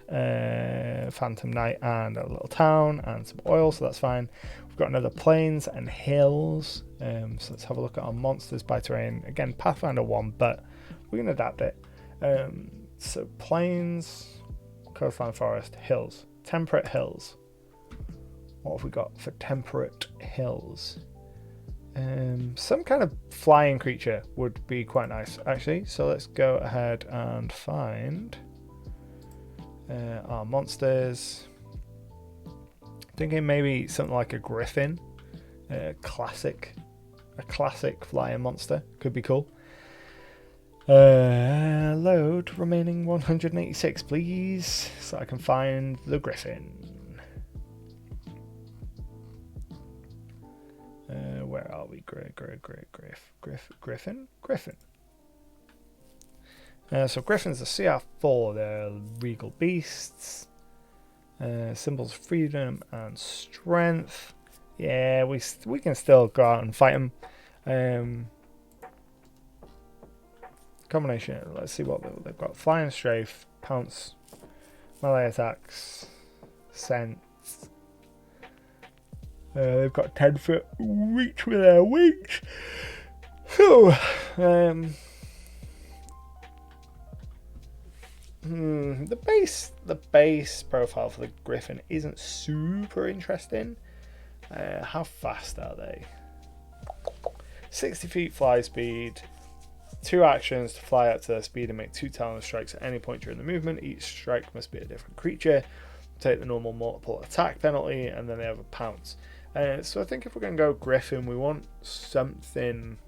Phantom Knight and a little town and some oil, so that's fine. We've got another plains and hills, so let's have a look at our monsters by terrain. Again, Pathfinder 1, but we can adapt it. So plains, coastline, forest, hills, temperate hills. What have we got for temperate hills? Some kind of flying creature would be quite nice, actually. So let's go ahead and find our monsters. Thinking maybe something like a griffin, a classic flying monster could be cool. Load remaining 186, please, so I can find the griffin. Where are we? Griffin. So griffins are CR4. They're regal beasts. Symbols of freedom and strength. Yeah, we can still go out and fight them. Combination. Let's see what they've got. Flying, strafe, pounce, melee attacks, scent. They've got 10-foot reach with their wings. So, the base profile for the Griffin isn't super interesting. How fast are they? 60 feet fly speed. 2 actions to fly up to their speed and make 2 talon strikes at any point during the movement. Each strike must be a different creature. Take the normal multiple attack penalty, and then they have a pounce. So I think if we're going to go Griffin, we want something.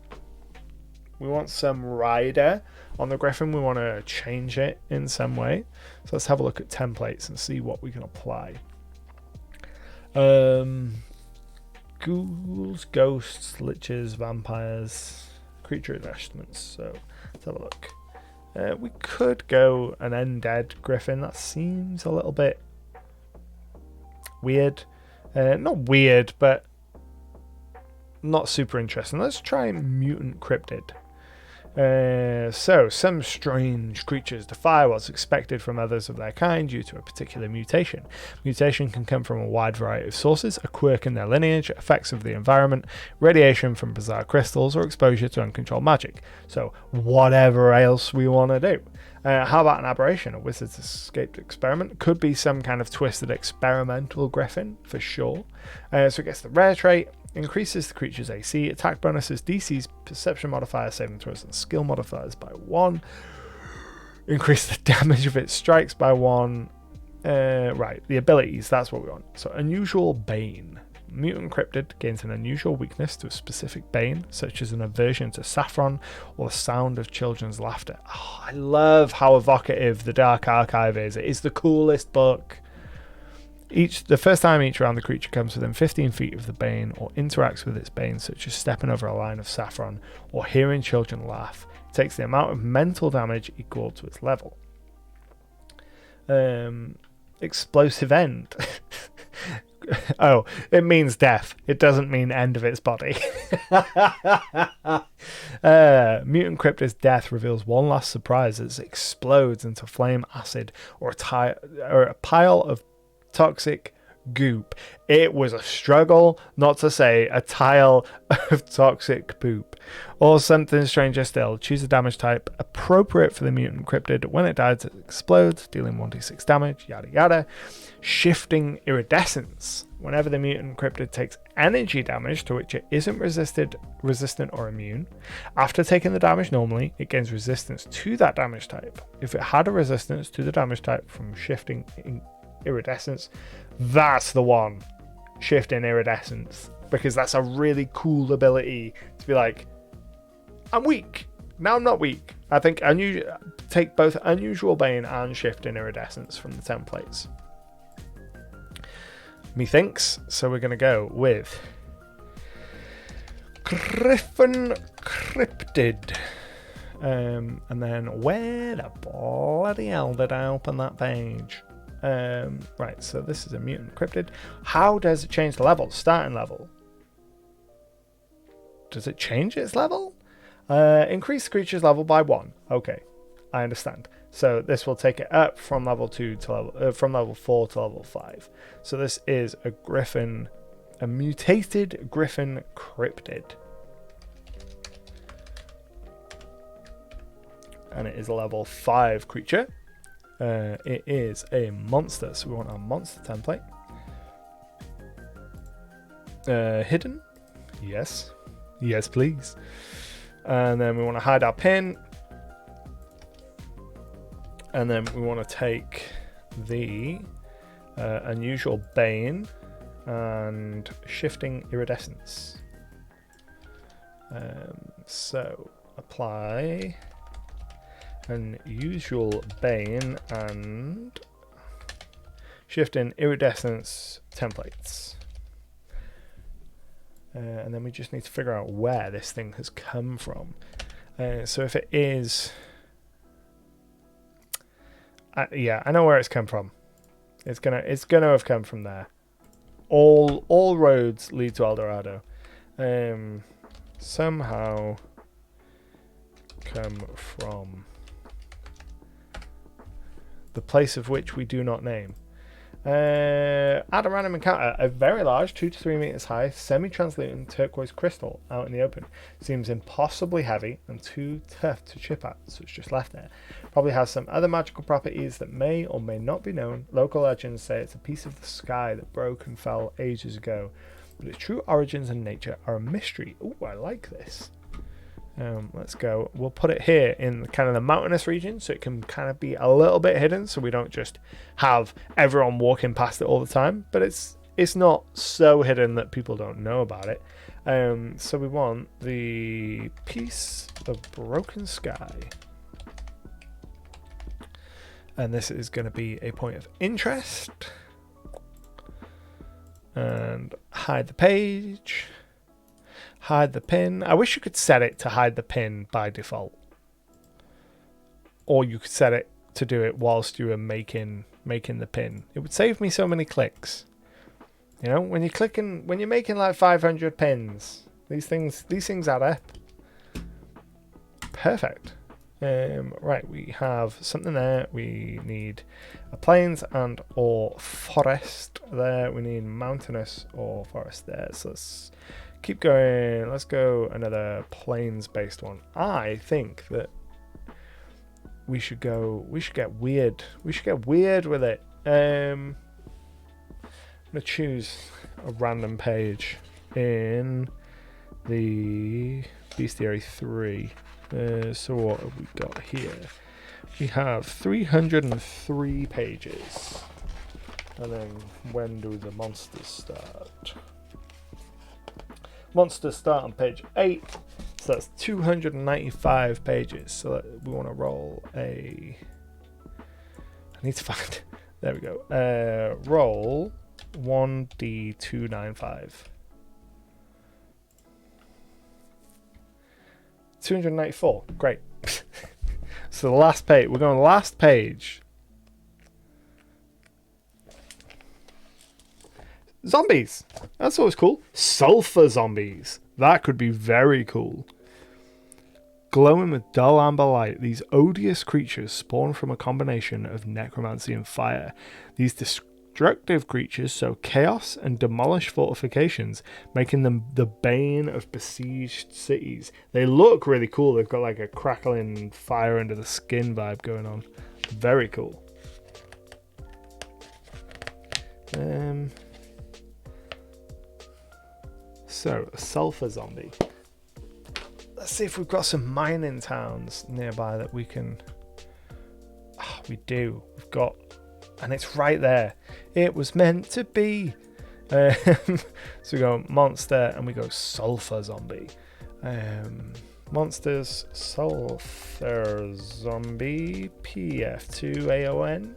We want some rider on the Griffin. We want to change it in some way. So let's have a look at templates and see what we can apply. Ghouls, ghosts, liches, vampires, creature investments. So let's have a look. We could go an undead Griffin. That seems a little bit weird. Not weird, but not super interesting. Let's try mutant cryptid. So, some strange creatures defy what's expected from others of their kind due to a particular mutation. Mutation can come from a wide variety of sources: a quirk in their lineage, effects of the environment, radiation from bizarre crystals, or exposure to uncontrolled magic. So, whatever else we want to do. How about an aberration? A wizard's escaped experiment. Could be some kind of twisted experimental griffin, for sure. So it gets the rare trait. Increases the creature's AC, attack bonuses, DC's, perception modifier, saving throws, and skill modifiers by 1. Increase the damage of its strikes by 1. Right, the abilities, that's what we want. So, unusual bane. Mutant cryptid gains an unusual weakness to a specific bane, such as an aversion to saffron or the sound of children's laughter. Oh, I love how evocative the Dark Archive is. It is the coolest book. The first time each round the creature comes within 15 feet of the bane or interacts with its bane, such as stepping over a line of saffron or hearing children laugh, it takes the amount of mental damage equal to its level. Explosive end. Oh, it means death. It doesn't mean end of its body. Mutant Cryptid's death reveals one last surprise as it explodes into flame, acid, or a pile of toxic goop. It was a struggle not to say a tile of toxic poop. Or something stranger still. Choose a damage type appropriate for the mutant cryptid. When it dies, it explodes, dealing 1d6 damage, yada yada. Shifting iridescence. Whenever the mutant cryptid takes energy damage to which it isn't resistant or immune, after taking the damage normally, it gains resistance to that damage type. If it had a resistance to the damage type from shifting iridescence, that's the one. Shifting iridescence, because that's a really cool ability to be like, I'm weak, now I'm not weak. I think take both unusual bane and shifting iridescence from the templates, methinks. So we're going to go with Griffin Cryptid. And then where the bloody hell did I open that page? Right, so this is a mutant cryptid. How does it change the level? Starting level. Does it change its level? Increase the creature's level by 1. Okay, I understand. So this will take it up from level 2 to from level 4 to level 5. So this is a griffin, a mutated griffin cryptid. And it is a level 5 creature. It is a monster, so we want our monster template. Hidden? Yes. Yes, please. And then we want to hide our pin. And then we want to take the unusual bane and shifting iridescence. So apply unusual bane and shifting iridescence templates. And then we just need to figure out where this thing has come from. So if it is... yeah, I know where it's come from. It's gonna have come from there. All roads lead to El Dorado. Somehow come from the place of which we do not name. Add a random encounter. A very large, 2 to 3 meters high, semi-translucent turquoise crystal out in the open. Seems impossibly heavy and too tough to chip at, so it's just left there. Probably has some other magical properties that may or may not be known. Local legends say it's a piece of the sky that broke and fell ages ago, but its true origins and nature are a mystery. Ooh, I like this. Let's go. We'll put it here in kind of the mountainous region so it can kind of be a little bit hidden, so we don't just have everyone walking past it all the time, but it's not so hidden that people don't know about it. So we want the piece of broken sky, and this is going to be a point of interest, and hide the page. Hide the pin. I wish you could set it to hide the pin by default, or you could set it to do it whilst you were making the pin. It would save me so many clicks. You know, when you're making like 500 pins, these things add up. Perfect. Right, we have something there. We need a plains and or forest there. We need mountainous or forest there. So let's keep going. Let's go another plains based one. I think that we should get weird. We should get weird with it. I'm gonna choose a random page in the Bestiary 3. So what have we got here? We have 303 pages. And then when do the monsters start? Monsters start on page 8. So that's 295 pages. So we want to roll a... I need to find... There we go. Roll 1d295. 294. Great. So the last page. We're going last page. Zombies. That's always cool. Sulfur zombies. That could be very cool. Glowing with dull amber light, these odious creatures spawn from a combination of necromancy and fire. These destructive creatures sow chaos and demolish fortifications, making them the bane of besieged cities. They look really cool. They've got like a crackling fire under the skin vibe going on. Very cool. So, a sulfur zombie. Let's see if we've got some mining towns nearby that we can... Oh, we do. We've got... And it's right there. It was meant to be. So we go monster and we go sulfur zombie. Monsters, sulfur zombie, PF2 AON.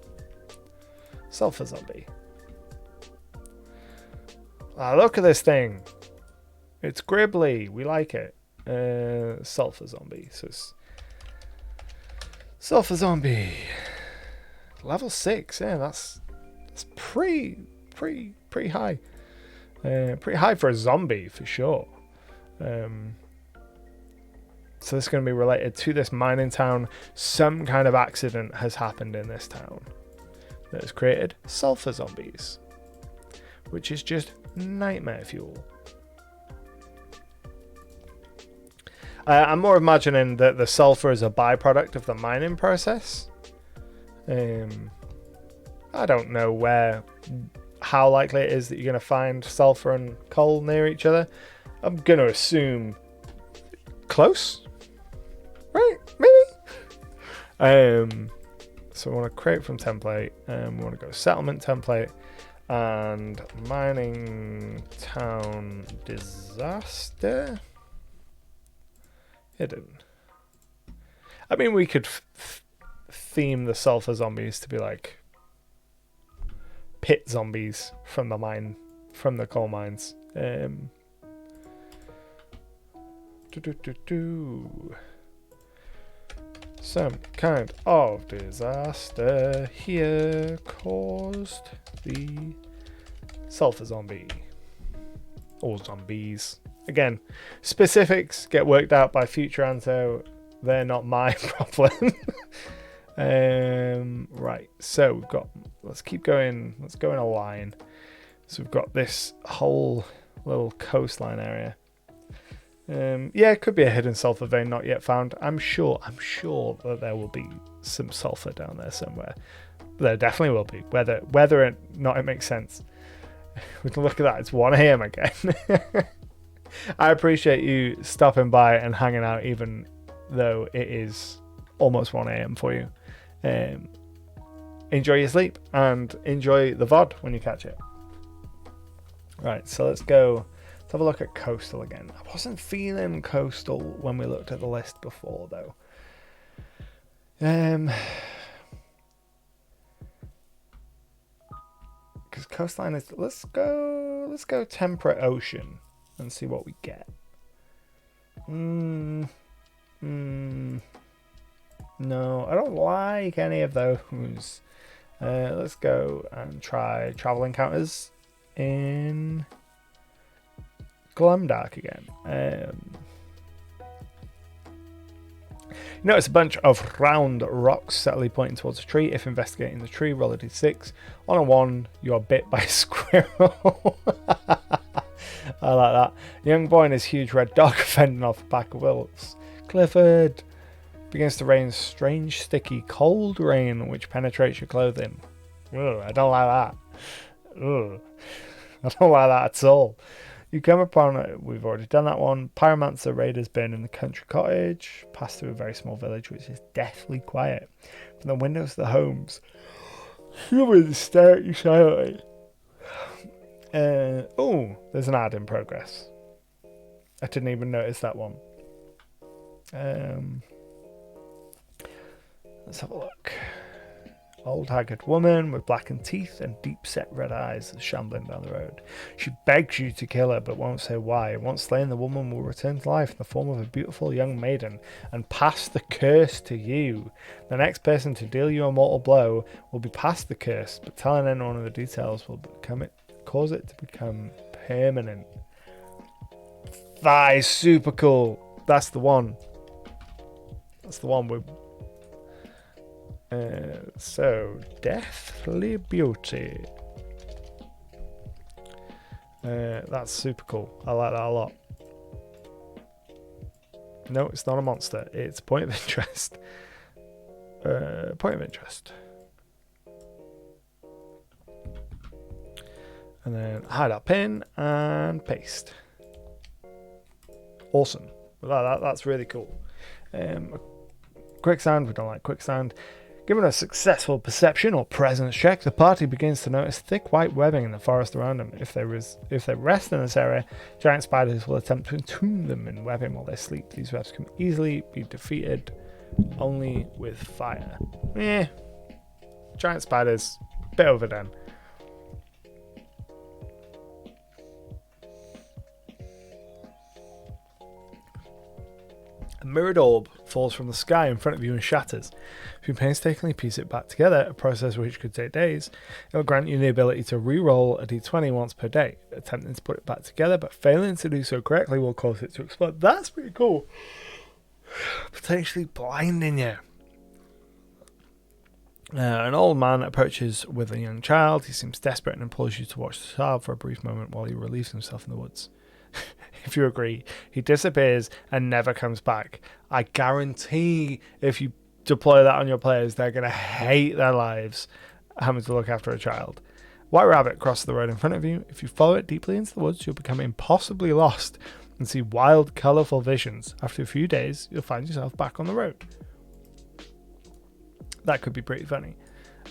Sulfur zombie. Ah, look at this thing. It's gribbly. We like it. Sulfur zombie. So it's sulfur zombie. Level 6. Yeah, that's pretty high. Pretty high for a zombie for sure. So this is going to be related to this mining town. Some kind of accident has happened in this town that has created sulfur zombies, which is just nightmare fuel. I'm more imagining that the sulfur is a byproduct of the mining process. I don't know how likely it is that you're going to find sulfur and coal near each other. I'm going to assume close, right? Maybe. So we want to create from template, and we want to go settlement template and mining town disaster. Hidden. I mean, we could theme the sulfur zombies to be like pit zombies from the coal mines. Some kind of disaster here caused the sulfur zombie or zombies. Again, specifics get worked out by future Anto. They're not my problem. Right, so we've got, let's keep going. Let's go in a line. So we've got this whole little coastline area. Yeah, it could be a hidden sulfur vein not yet found. I'm sure that there will be some sulfur down there somewhere. There definitely will be. Whether or not it makes sense. Look at that, it's 1 a.m. again. I appreciate you stopping by and hanging out, even though it is almost 1 a.m. for you. Enjoy your sleep and enjoy the VOD when you catch it. Right, so let's have a look at coastal again. I wasn't feeling coastal when we looked at the list before, though. Because coastline is... Let's go temperate ocean and see what we get. No, I don't like any of those. Let's go and try travel encounters in Glumdark again. You notice a bunch of round rocks steadily pointing towards a tree. If investigating the tree, roll a d6. On a 1, you are bit by a squirrel. I like that. A young boy and his huge red dog fending off a pack of wolves. Clifford. Begins to rain strange, sticky, cold rain which penetrates your clothing. Ugh, I don't like that. Ugh. I don't like that at all. You come upon, we've already done that one, Pyromancer raiders burn in the country cottage, pass through a very small village which is deathly quiet. From the windows of the homes, humans stare at you silently. Oh, there's an ad in progress. I didn't even notice that one. Let's have a look. Old haggard woman with blackened teeth and deep-set red eyes is shambling down the road. She begs you to kill her, but won't say why. Once slain, the woman will return to life in the form of a beautiful young maiden and pass the curse to you. The next person to deal you a mortal blow will be past the curse, but telling anyone of the details will cause it to become permanent. That is super cool. That's the one. That's the one with... So, Deathly Beauty. That's super cool. I like that a lot. No, it's not a monster. It's point of interest. Point of interest. And then hide that pin and paste. Awesome. I like that. That's really cool. Quicksand. We don't like quicksand. Given a successful perception or presence check, the party begins to notice thick white webbing in the forest around them. If they rest in this area, giant spiders will attempt to entomb them in webbing while they sleep. These webs can easily be defeated only with fire. Giant spiders, bit overdone. A mirrored orb falls from the sky in front of you and shatters. If you painstakingly piece it back together, a process which could take days, it will grant you the ability to re-roll a d20 once per day. Attempting to put it back together but failing to do so correctly will cause it to explode. That's pretty cool. Potentially blinding you. An old man approaches with a young child. He seems desperate and implores you to watch the child for a brief moment while he relieves himself in the woods. If you agree, he disappears and never comes back. I guarantee if you deploy that on your players, they're going to hate their lives having to look after a child. White rabbit crosses the road in front of you. If you follow it deeply into the woods, you'll become impossibly lost and see wild, colourful visions. After a few days, you'll find yourself back on the road. That could be pretty funny.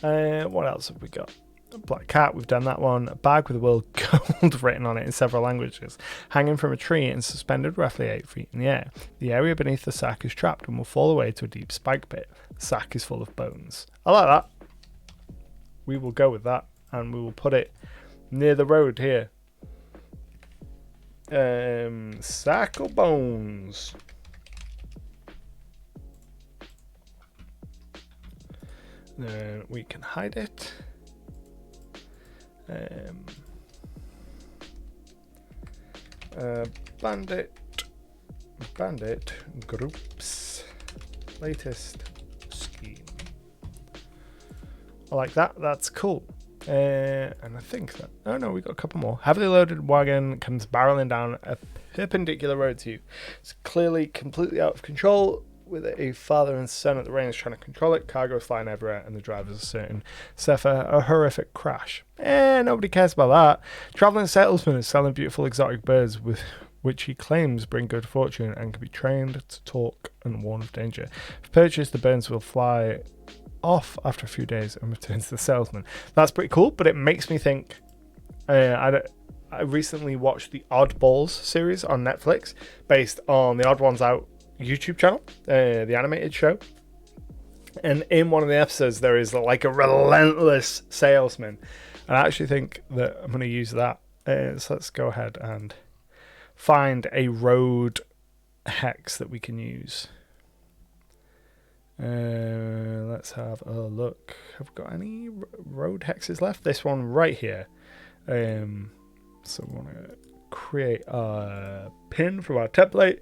What else have we got? A black cat, we've done that one. A bag with the word gold written on it in several languages, hanging from a tree and suspended roughly 8 feet in the air. The area beneath the sack is trapped and will fall away to a deep spike pit. The sack is full of bones. I like that. We will go with that, and we will put it near the road here. Sack of bones. Then we can hide it. Bandit groups latest scheme. I like that. That's cool. And I think that... Oh no, we got a couple more. Heavily loaded wagon comes barreling down a perpendicular road to you. It's clearly completely out of control, with a father and son at the reins trying to control it. Cargo is flying everywhere, and the drivers are certain suffer a horrific crash. Nobody cares about that. Traveling salesman is selling beautiful exotic birds with which he claims bring good fortune and can be trained to talk and warn of danger. If purchased, the birds will fly off after a few days and return to the salesman. That's pretty cool, but it makes me think... I recently watched the Oddballs series on Netflix based on the Odd Ones Out YouTube channel, the animated show, and in one of the episodes there is like a relentless salesman, and I actually think that I'm going to use that. So let's go ahead and find a road hex that we can use. Let's have a look. Have we got any road hexes left? This one right here. So we want to create a pin from our template.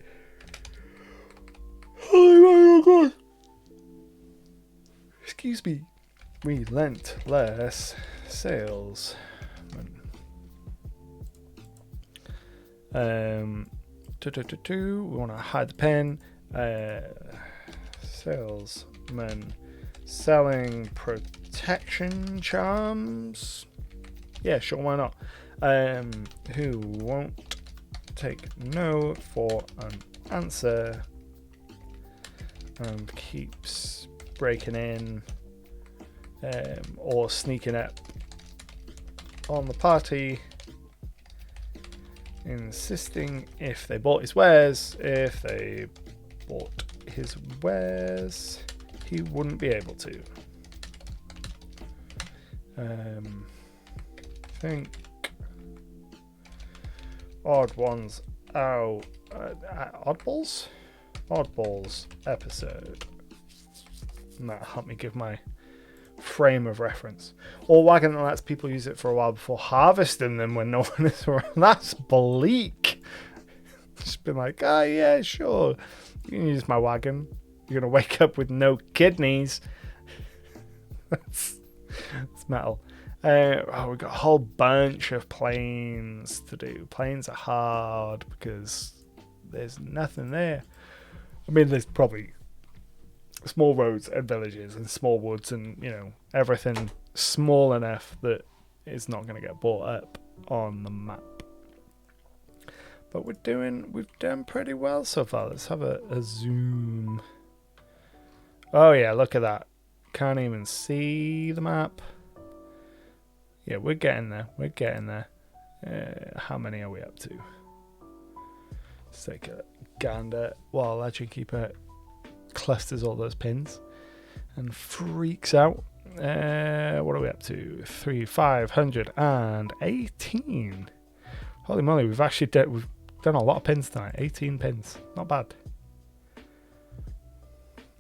Oh my excuse me, relentless salesman. We want to hide the pen. Salesman selling protection charms. Yeah, sure, why not? Who won't take no for an answer and keeps breaking in or sneaking up on the party, insisting if they bought his wares. If they bought his wares, he wouldn't be able to. Think odd ones out. Oddballs episode. And that'll help me give my frame of reference. Or wagon that lets people use it for a while before harvesting them when no one is around. That's bleak. Just been like, oh yeah, sure, you can use my wagon. You're gonna wake up with no kidneys. That's metal. We've got a whole bunch of planes to do. Planes are hard because there's nothing there. I mean, there's probably small roads and villages and small woods and, you know, everything small enough that it's not going to get brought up on the map. But we've done pretty well so far. Let's have a zoom. Oh yeah, look at that. Can't even see the map. Yeah, we're getting there. We're getting there. How many are we up to? Let's take a gander while Legend clusters all those pins and freaks out. What are we up to? 518. Holy moly, we've done a lot of pins tonight. 18 pins. Not bad.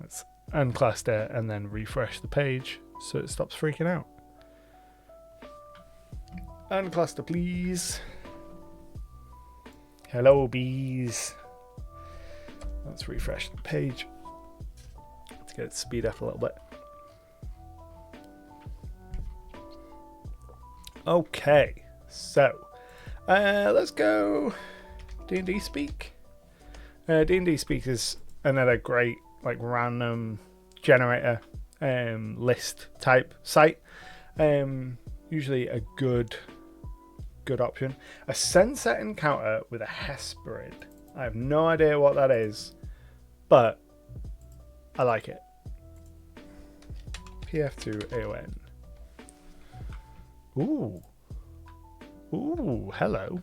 Let's uncluster and then refresh the page so it stops freaking out. Uncluster, please. Hello, bees. Let's refresh the page to get it to speed up a little bit. Okay, so let's go D&D Speak. D&D Speak is another great random generator list type site. Usually a good option. A sunset encounter with a Hesperid. I have no idea what that is, but I like it. PF2 AON. Ooh, hello.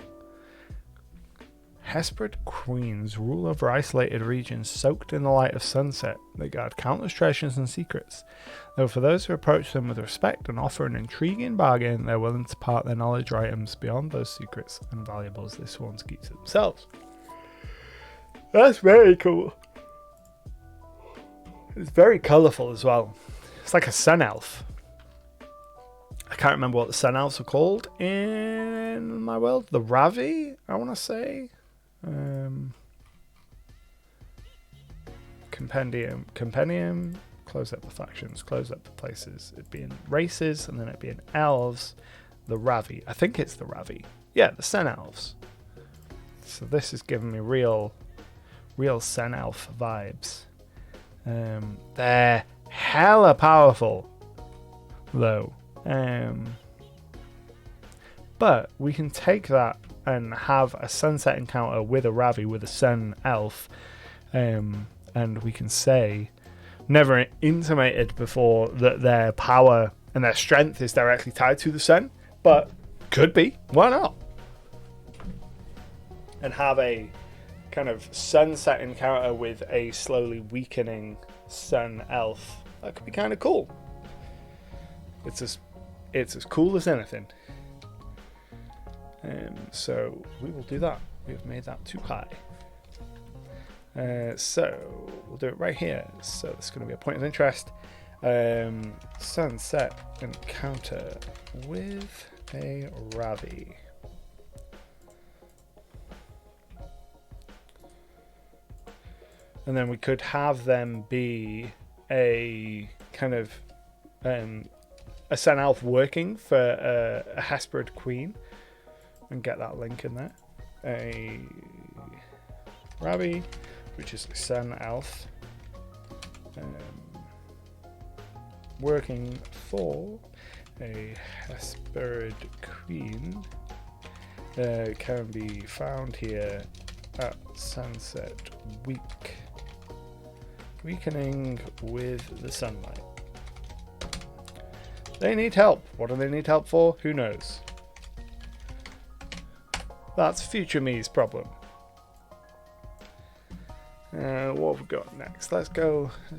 Hesperid queens rule over isolated regions soaked in the light of sunset. They guard countless treasures and secrets. Though for those who approach them with respect and offer an intriguing bargain, they're willing to part their knowledge or items beyond those secrets and valuables they swore to keep to themselves. That's very cool. It's very colourful as well. It's like a sun elf. I can't remember what the sun elves are called in my world. The Ravi, I want to say. Compendium, close up the factions, close up the places. It'd be in races, and then it'd be in elves. The Ravi, I think it's the Ravi. Yeah, the Sun Elves. So this is giving me real Sun Elf vibes. They're hella powerful, though. But we can take that and have a sunset encounter with a Ravi, with a Sun Elf, and we can say, never intimated before that their power and their strength is directly tied to the sun, but could be. Why not? And have a kind of sunset encounter with a slowly weakening Sun Elf. That could be kind of cool. It's as cool as anything. So we will do that. We've made that too high. So we'll do it right here. So it's going to be a point of interest. Sunset encounter with a Ravi. And then we could have them be a kind of a Sen elf working for a Hesperid queen, and get that link in there. A Rabbi, which is a Sen elf, working for a Hesperid queen, can be found here at sunset week, weakening with the sunlight. They need help. What do they need help for? Who knows? That's future me's problem. What have we got next? Let's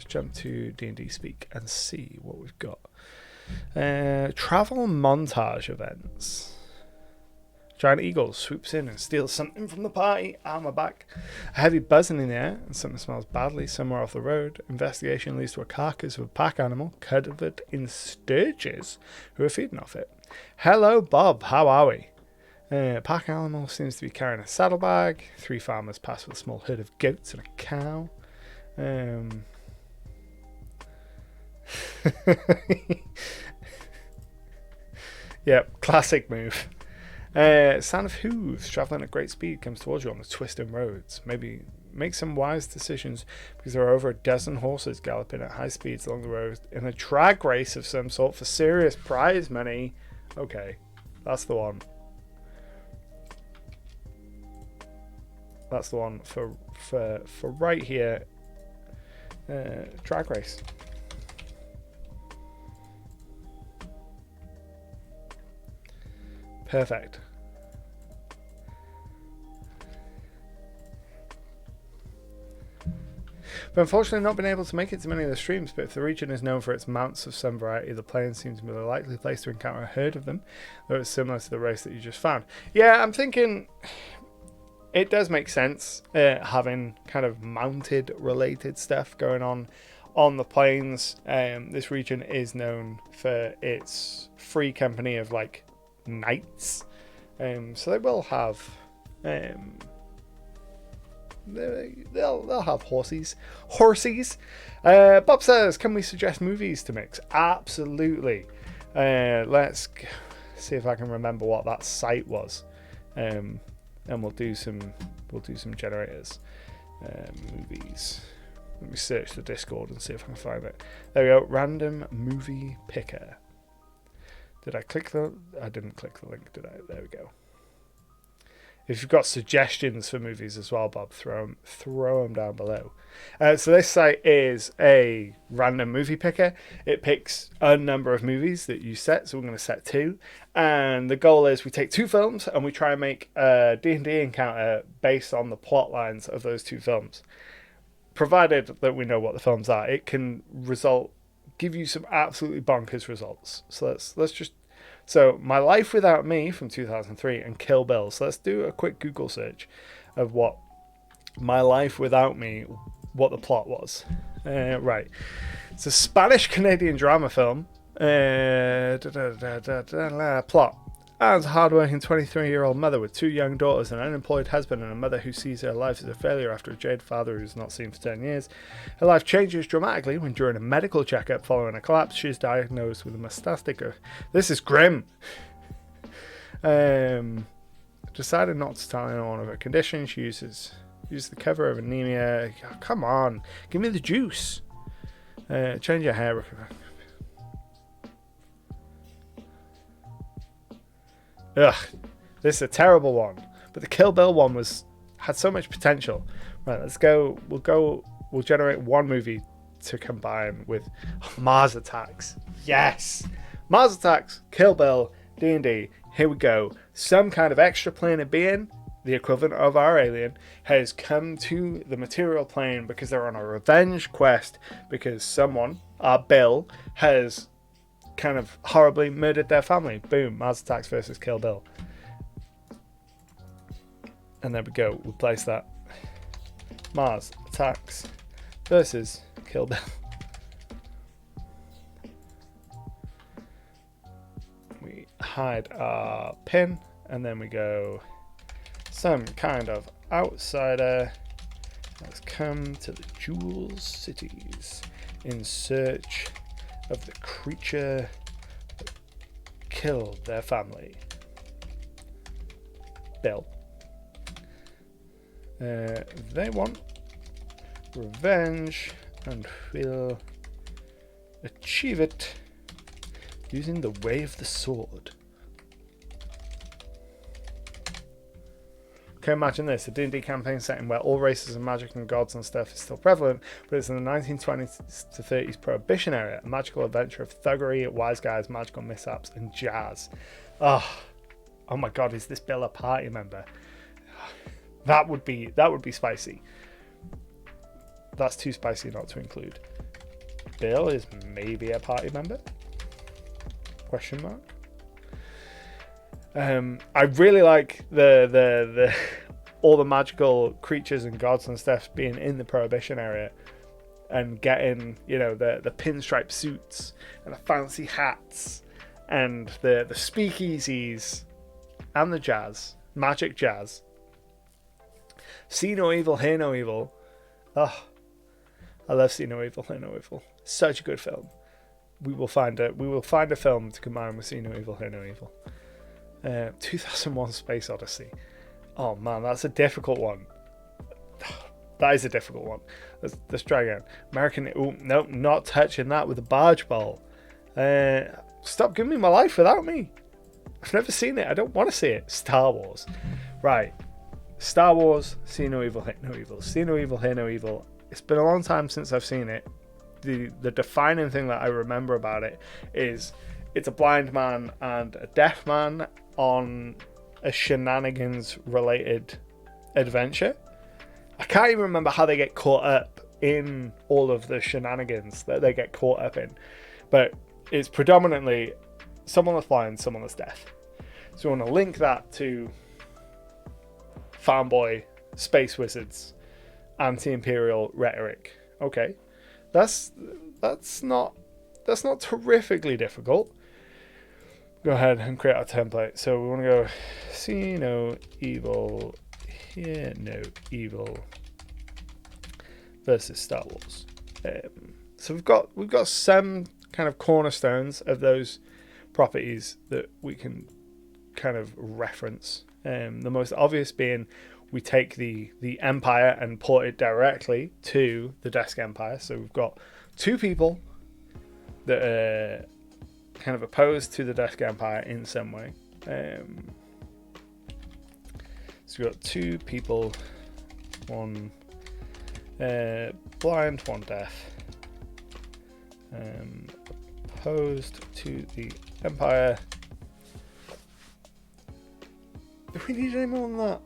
jump to D&D Speak and see what we've got. Travel montage events. Giant eagle swoops in and steals something from the party. Armor back. A heavy buzzing in the air, and something smells badly somewhere off the road. Investigation leads to a carcass of a pack animal covered in sturges who are feeding off it. Hello, Bob. How are we? Pack animal seems to be carrying a saddlebag. 3 farmers pass with a small herd of goats and a cow. Yep, classic move. Sound of hooves traveling at great speed comes towards you on the twisting roads. Maybe make some wise decisions, because there are over a dozen horses galloping at high speeds along the road in a drag race of some sort for serious prize money. Okay, that's the one. That's the one for right here. Drag race. Perfect. But unfortunately not been able to make it to many of the streams, but if the region is known for its mounts of some variety, the plain seems to be the likely place to encounter a herd of them, though it's similar to the race that you just found. Yeah, I'm thinking it does make sense having kind of mounted related stuff going on the plains. This region is known for its free company of like knights, so they will have they'll have horses. Bob says, can we suggest movies to mix? Absolutely. Let's see if I can remember what that site was, and we'll do some generators. Movies. Let me search the Discord and see if I can find it. There we go. Random movie picker. Did I click I didn't click the link, did I? There we go. If you've got suggestions for movies as well, Bob, throw them down below. So this site is a random movie picker. It picks a number of movies that you set. So we're going to set 2. And the goal is we take 2 films and we try and make a D&D encounter based on the plot lines of those 2 films. Provided that we know what the films are, it can give you some absolutely bonkers results. So let's just... So, My Life Without Me from 2003 and Kill Bill. So let's do a quick Google search of what My Life Without Me, what the plot was. Right. It's a Spanish-Canadian drama film. Plot. Anne's a hard-working 23-year-old mother with 2 young daughters, an unemployed husband, and a mother who sees her life as a failure after a jaded father who's not seen for 10 years. Her life changes dramatically when, during a medical checkup following a collapse, she is diagnosed with a metastatic... This is grim! Decided not to tell anyone of her condition. She uses the cover of anemia. Oh, come on, give me the juice. Change your hair. Ugh, this is a terrible one. But the Kill Bill one had so much potential. Right, let's go. We'll generate 1 movie to combine with Mars Attacks. Yes, Mars Attacks, Kill Bill, D&D. Here we go. Some kind of extraplanar being, the equivalent of our alien, has come to the material plane because they're on a revenge quest because someone, our Bill, has kind of horribly murdered their family. Boom, Mars Attacks versus Kill Bill. And there we go, we'll place that. Mars Attacks versus Kill Bill. We hide our pin, and then we go some kind of outsider has come to the Jewel Cities in search of the creature that killed their family. Bill. They want revenge and will achieve it using the way of the sword. Okay, imagine this, a D&D campaign setting where all races and magic and gods and stuff is still prevalent, but it's in the 1920s to 30s Prohibition era, a magical adventure of thuggery, wise guys, magical mishaps, and jazz. Oh my god, is this Bill a party member? That would be spicy. That's too spicy not to include. Bill is maybe a party member? Question mark. I really like the all the magical creatures and gods and stuff being in the Prohibition area and getting, you know, the pinstripe suits and the fancy hats and the speakeasies and the jazz, magic jazz. See no evil, hear no evil. Oh, I love See No Evil, Hear No Evil. Such a good film. We will find a film to combine with See No Evil, Hear No Evil. 2001 Space Odyssey. Oh man, that's a difficult one. That is a difficult one. Let's try again. American. Oh no, not touching that with a barge bowl. Stop giving me my life without me. I've never seen it. I don't want to see it. Star Wars. Right. Star Wars. See No Evil, Hear No Evil. See No Evil, Hear No Evil. It's been a long time since I've seen it. The defining thing that I remember about it is it's a blind man and a deaf man on a shenanigans related adventure. I can't even remember how they get caught up in all of the shenanigans that they get caught up in, but it's predominantly someone that's blind, someone that's deaf. So we want to link that to fanboy, space wizards, anti-imperial rhetoric. Okay, that's not terrifically difficult. Go ahead and create our template. So we want to go see no evil, hear no evil versus Star Wars. So we've got some kind of cornerstones of those properties that we can kind of reference. The most obvious being we take the Empire and port it directly to the Desk Empire. So we've got two people that are kind of opposed to the Desk Empire in some way. So we've got two people, one blind, one deaf, opposed to the Empire. Do we need any more than that?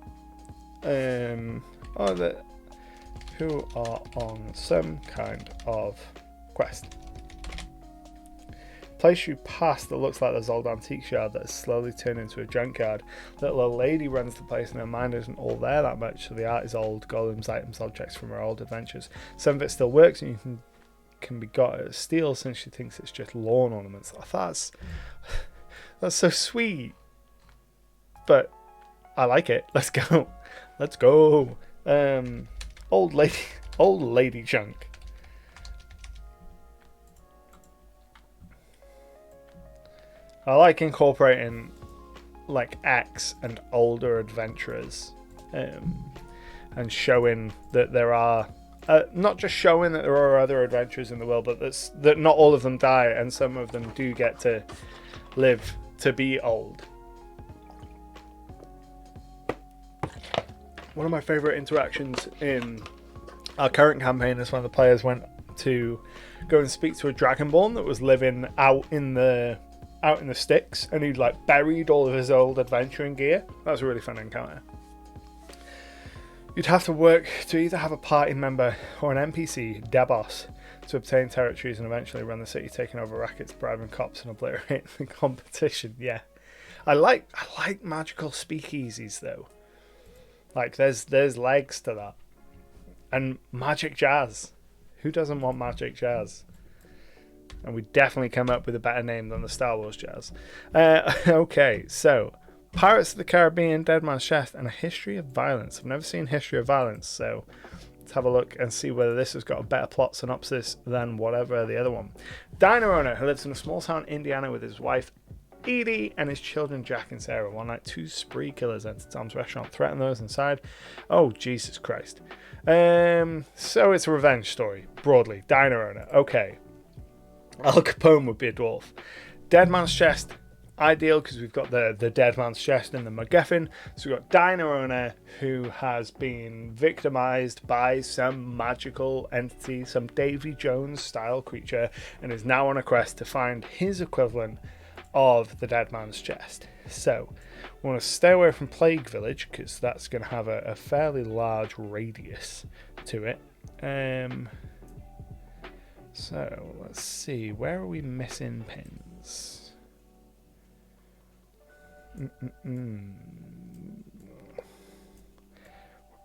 Who are on some kind of quest. Place you past that looks like this old antique yard that has slowly turned into a junkyard. Little old lady runs the place and her mind isn't all there that much, so the art is old, golems, items, objects from her old adventures. Some of it still works and you can be got at steal since she thinks it's just lawn ornaments. That's so sweet. But I like it. Let's go. Let's go. Old lady junk. I like incorporating like X and older adventurers, and showing that there are not just showing that there are other adventurers in the world, but that not all of them die and some of them do get to live to be old. One of my favourite interactions in our current campaign is when the players went to go and speak to a dragonborn that was living out in the sticks, and he'd like buried all of his old adventuring gear. That was a really fun encounter. You'd have to work to either have a party member or an NPC, Debos, to obtain territories and eventually run the city, taking over rackets, bribing cops, and obliterating the competition. Yeah, I like magical speakeasies though. Like there's legs to that, and magic jazz. Who doesn't want magic jazz? And we definitely come up with a better name than the Star Wars jazz. Okay, so Pirates of the Caribbean, Dead Man's Chest, and A History of Violence. I've never seen History of Violence, so Let's have a look and see whether this has got a better plot synopsis than whatever the other one. Diner owner who lives in a small town in Indiana with his wife Edie and his children Jack and Sarah. One night, 2 spree killers enter Tom's restaurant, threaten those inside. Oh, Jesus Christ. So it's a revenge story, broadly. Diner owner, okay. Al Capone would be a dwarf. Dead man's chest, ideal because we've got the dead man's chest and the MacGuffin. So we've got diner owner who has been victimized by some magical entity, some Davy Jones style creature, and is now on a quest to find his equivalent of the dead man's chest. So we want to stay away from Plague Village because that's going to have a fairly large radius to it. So let's see, where are we missing pins? We're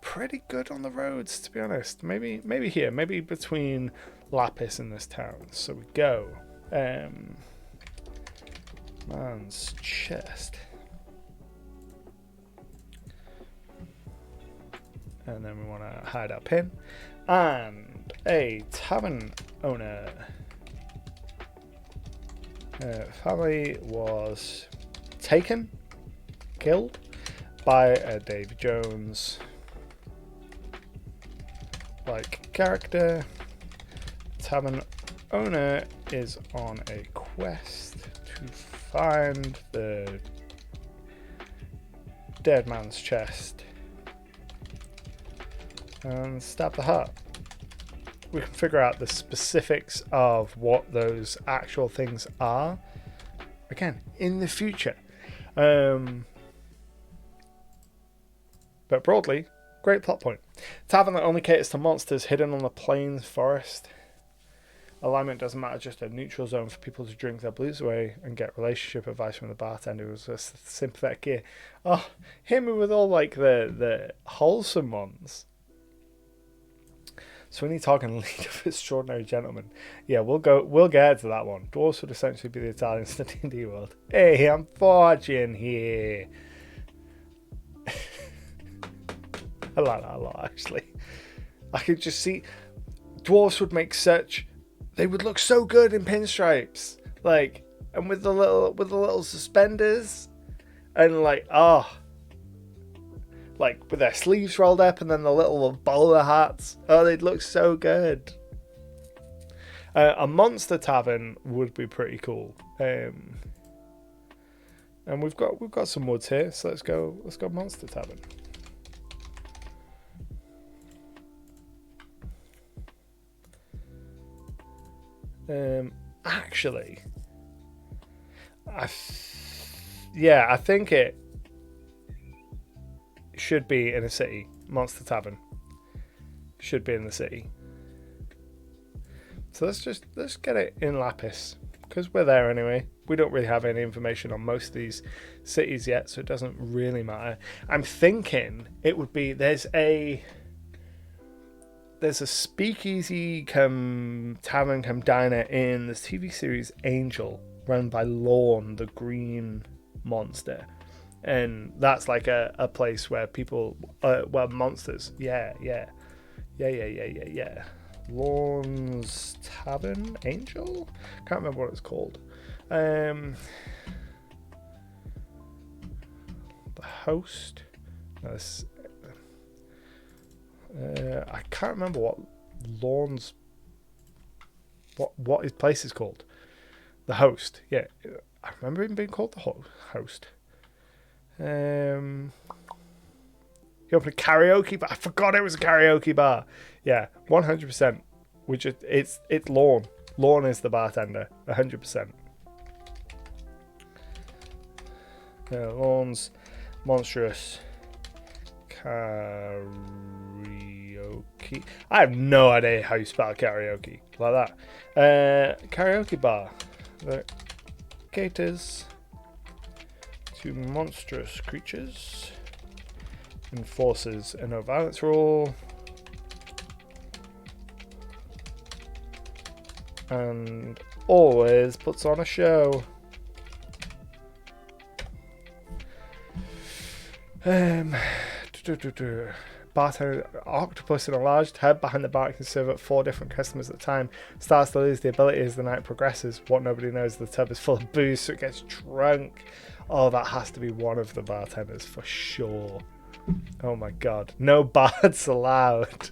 pretty good on the roads, to be honest. Maybe here, maybe between Lapis and this town. So we go. Man's chest. And then we want to hide our pin. And a tavern owner. Family was taken, killed by a Davy Jones like character. Tavern owner is on a quest to find the dead man's chest and stab the heart. We can figure out the specifics of what those actual things are again in the future. But broadly, great plot point. Tavern that only caters to monsters hidden on the plains forest. Alignment doesn't matter, just a neutral zone for people to drink their blues away and get relationship advice from the bartender who's a sympathetic ear. Oh, hit me with all like the wholesome ones. So when you're talking League of Extraordinary Gentlemen, yeah, we'll get to that one. Dwarves would essentially be the Italians in the D&D world. Hey, I'm forging here. I like that a lot, actually. I could just see dwarves would make they would look so good in pinstripes, like, and with the little suspenders, and like with their sleeves rolled up, and then the little bowler hats. Oh, they'd look so good. A monster tavern would be pretty cool. And we've got some woods here, so let's go monster tavern. Actually, I think it should be in a city. Monster Tavern should be in the city. So let's get it in Lapis because we're there anyway. We don't really have any information on most of these cities yet, so it doesn't really matter. I'm thinking it would be there's a speakeasy come tavern come diner in this TV series Angel, run by Lorne, the green monster, and that's like a place where people monsters. Yeah. Lorne's Tavern, Angel. Can't remember what it's called. The host. No, I can't remember what Lorne's what his place is called. The host. Yeah, I remember him being called the host. He opened a karaoke bar. I forgot it was a karaoke bar. Yeah, 100%. It's Lorne. Lorne is the bartender. 100%. Lorne's monstrous karaoke. I have no idea how you spell karaoke like that. Karaoke bar that caters to monstrous creatures, enforces a no violence rule, and always puts on a show. Bartender octopus in a large tub behind the bar can serve up 4 different customers at a time. Starts to lose the ability as the night progresses. What nobody knows, the tub is full of booze, so it gets drunk. Oh, that has to be one of the bartenders for sure. Oh my god. No bards allowed.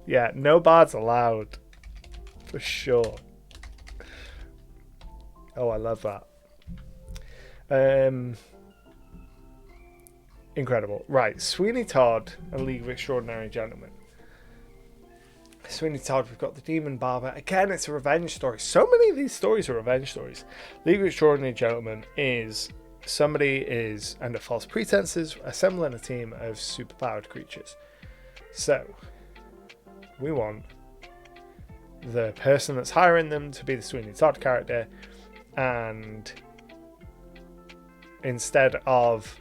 Yeah, no bards allowed. For sure. Oh, I love that. Incredible. Right, Sweeney Todd and League of Extraordinary Gentlemen. Sweeney Todd, we've got the Demon Barber. Again, it's a revenge story. So many of these stories are revenge stories. League of Extraordinary Gentlemen is somebody is under false pretenses assembling a team of superpowered creatures. So, we want the person that's hiring them to be the Sweeney Todd character, and instead of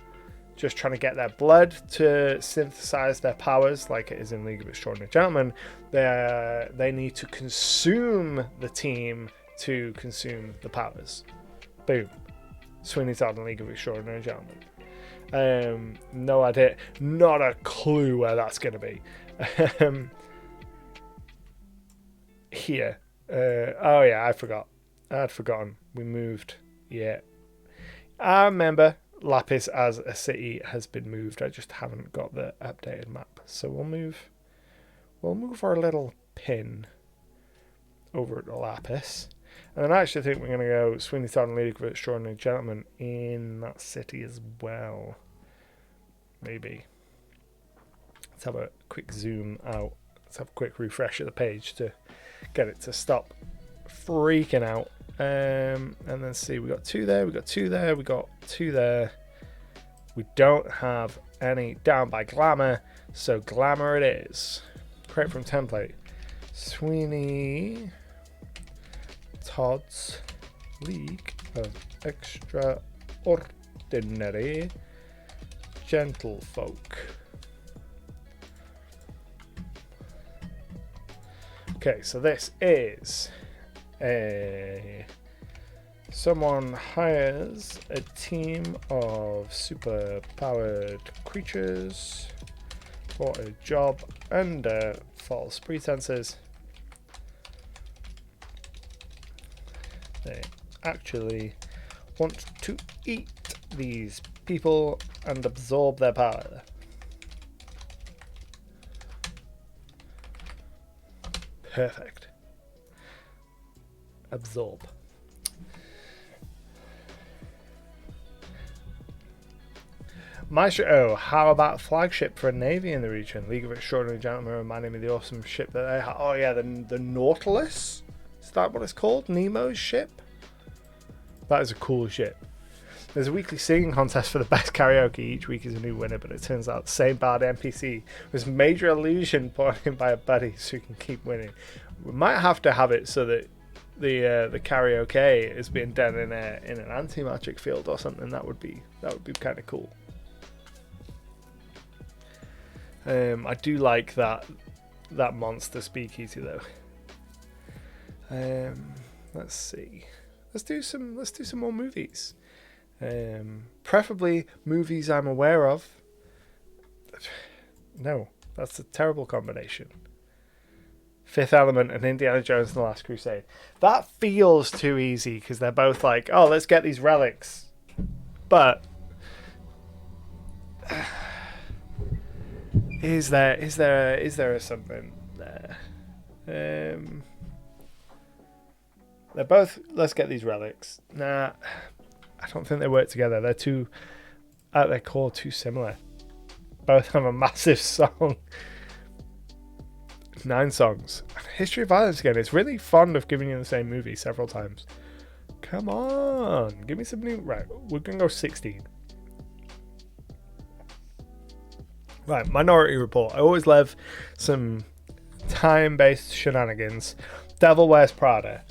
just trying to get their blood to synthesize their powers like it is in League of Extraordinary Gentlemen, they need to consume the team to consume the powers. Boom. Sweeney Todd and League of Extraordinary Gentlemen. No idea, not a clue where that's going to be. Here. Oh yeah, I forgot. I'd forgotten. We moved. Yeah. I remember Lapis as a city has been moved. I just haven't got the updated map. So we'll move our little pin over to Lapis. And then I actually think we're going to go Sweeney Todd and League of Extraordinary Gentlemen in that city as well. Maybe. Let's have a quick zoom out. Let's have a quick refresh of the page to get it to stop freaking out. And then see, we got 2 there, we got 2 there, we got 2 there. We don't have any down by glamour, so glamour it is. Create from template. Sweeney Todd's League of Extraordinary Gentlefolk. Okay, so this is someone hires a team of super powered creatures for a job under false pretenses. They actually want to eat these people and absorb their power. Perfect. Absorb. Maestro, how about flagship for a navy in the region? League of Extraordinary Gentlemen reminding me of the awesome ship that they have. Oh yeah, the Nautilus? Is that what it's called? Nemo's ship? That is a cool ship. There's a weekly singing contest for the best karaoke. Each week is a new winner, but it turns out the same bad NPC was major illusion put in by a buddy so you can keep winning. We might have to have it so that the karaoke is being done in an anti-magic field or something. That would be kind of cool. I do like that monster speakeasy though. Let's see. Let's do some more movies. Preferably movies I'm aware of. No, that's a terrible combination. Fifth Element and Indiana Jones and the Last Crusade. That feels too easy because they're both like, oh, let's get these relics. But is there something there? They're both, let's get these relics. Nah, I don't think they work together. They're too, at their core, too similar. Both have a massive song. 9 songs. History of Violence again. It's really fond of giving you the same movie several times. Come on. Give me some new... Right, we're going to go 16. Right, Minority Report. I always love some time-based shenanigans. Devil Wears Prada.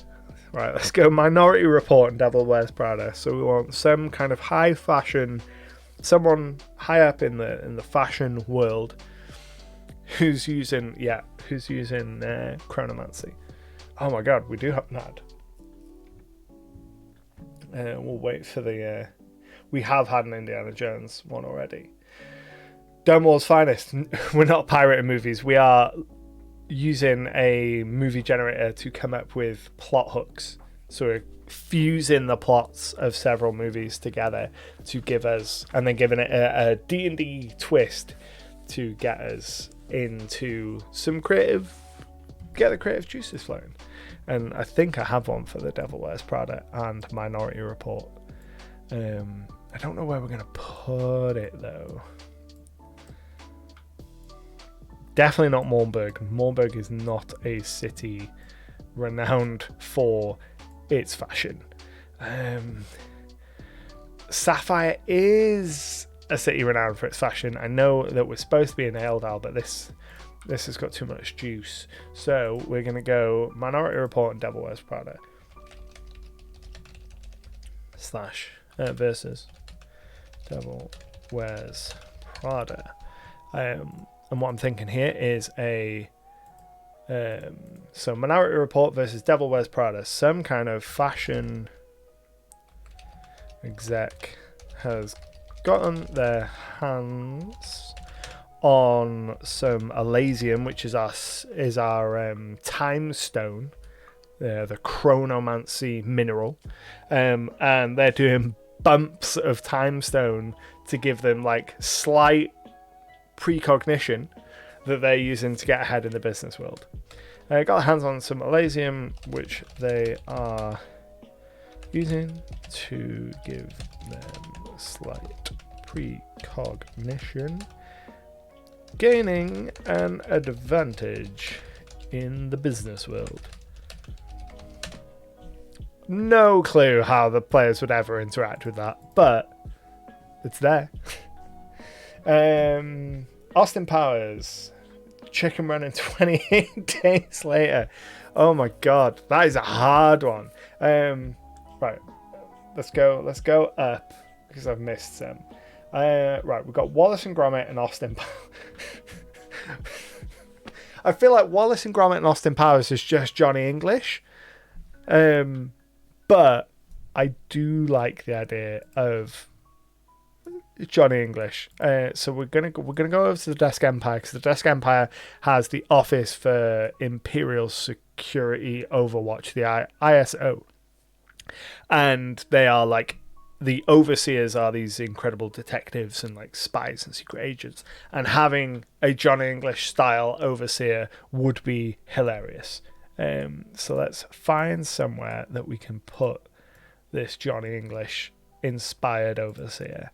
Right, let's go Minority Report and Devil Wears Prada. So we want some kind of high fashion, someone high up in the fashion world who's using chronomancy. Oh my god, we do have Nad. We'll wait for the... we have had an Indiana Jones one already. Stonewall's finest. We're not pirating movies. We are using a movie generator to come up with plot hooks. So we're fusing the plots of several movies together to give us, and then giving it a D&D twist to get us into some creative, get the creative juices flowing. And I think I have one for The Devil Wears Prada and Minority Report. I don't know where we're going to put it though. Definitely not Mournburg. Mournburg is not a city renowned for its fashion. Sapphire is a city renowned for its fashion. I know that we're supposed to be in Aeldal, but this has got too much juice. So we're going to go Minority Report and Devil Wears Prada. Versus Devil Wears Prada. And what I'm thinking here is so Minority Report versus Devil Wears Prada. Some kind of fashion exec has gotten their hands on some Elysium, which is our time stone, the chronomancy mineral, and they're doing bumps of time stone to give them like slight precognition that they're using to get ahead in the business world. Got their hands on some Elysium, which they are using to give them slight precognition, gaining an advantage in the business world. No clue how the players would ever interact with that, but it's there. Austin Powers, Chicken Run in 28 days later. Oh my god, that is a hard one. Right, let's go up because I've missed some. Right, we've got Wallace and Gromit and Austin Powers. I feel like Wallace and Gromit and Austin Powers is just Johnny English. But I do like the idea of Johnny English. So we're gonna go over to the Desk Empire, because the Desk Empire has the Office for Imperial Security Overwatch, the ISO, and they are like, the overseers are these incredible detectives and like spies and secret agents, and having a Johnny English style overseer would be hilarious. So let's find somewhere that we can put this Johnny English inspired overseer.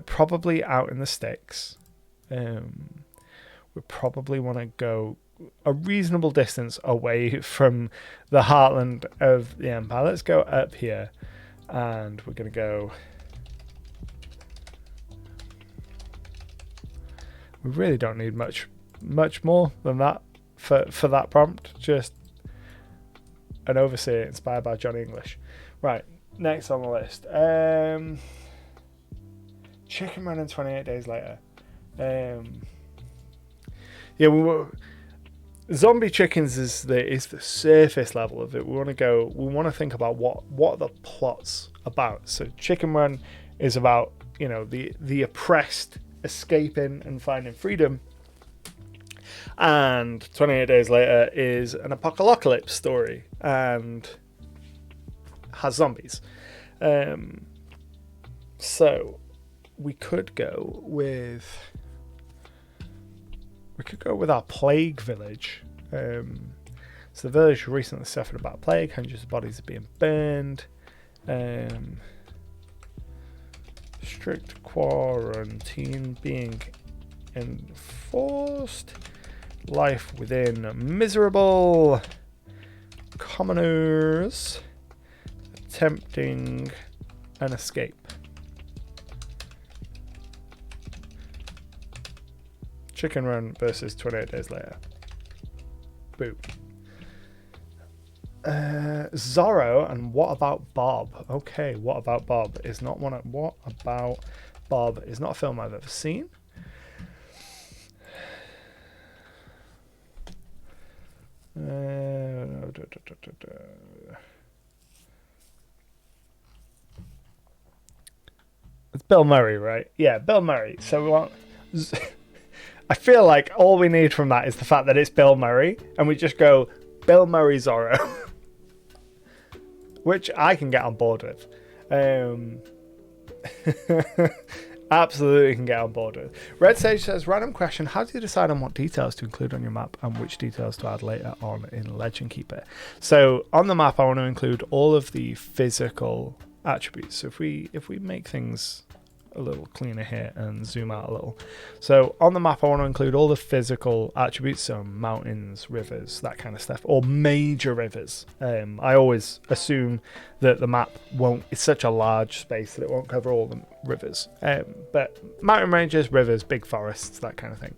Probably out in the sticks. We probably want to go a reasonable distance away from the heartland of the Empire. Let's go up here, and we're going to go... We really don't need much more than that for that prompt. Just an overseer inspired by Johnny English. Right, next on the list. Chicken Run in 28 days later. Yeah, zombie chickens is the surface level of it. We want to think about what the plot's about. So Chicken Run is about, the oppressed escaping and finding freedom. And 28 days later is an apocalypse story and has zombies. So we could go with our plague village. So the village recently suffered about plague. Hundreds of bodies are being burned. Strict quarantine being enforced. Life within miserable. Commoners attempting an escape. Chicken Run versus 28 days later. Boom. Zorro and What About Bob? Okay, What About Bob is not one. What About Bob is not a film I've ever seen. It's Bill Murray, right? Yeah, Bill Murray. So we want I feel like all we need from that is the fact that it's Bill Murray, and we just go Bill Murray Zorro, which I can get on board with. Absolutely can get on board with. Red Sage says, random question, how do you decide on what details to include on your map and which details to add later on in Legend Keeper? So on the map I want to include all of the physical attributes. So if we make things a little cleaner here and zoom out a little. So on the map I want to include all the physical attributes, so mountains, rivers, that kind of stuff, or major rivers. I always assume that the map it's such a large space that it won't cover all the rivers, but mountain ranges, rivers, big forests, that kind of thing.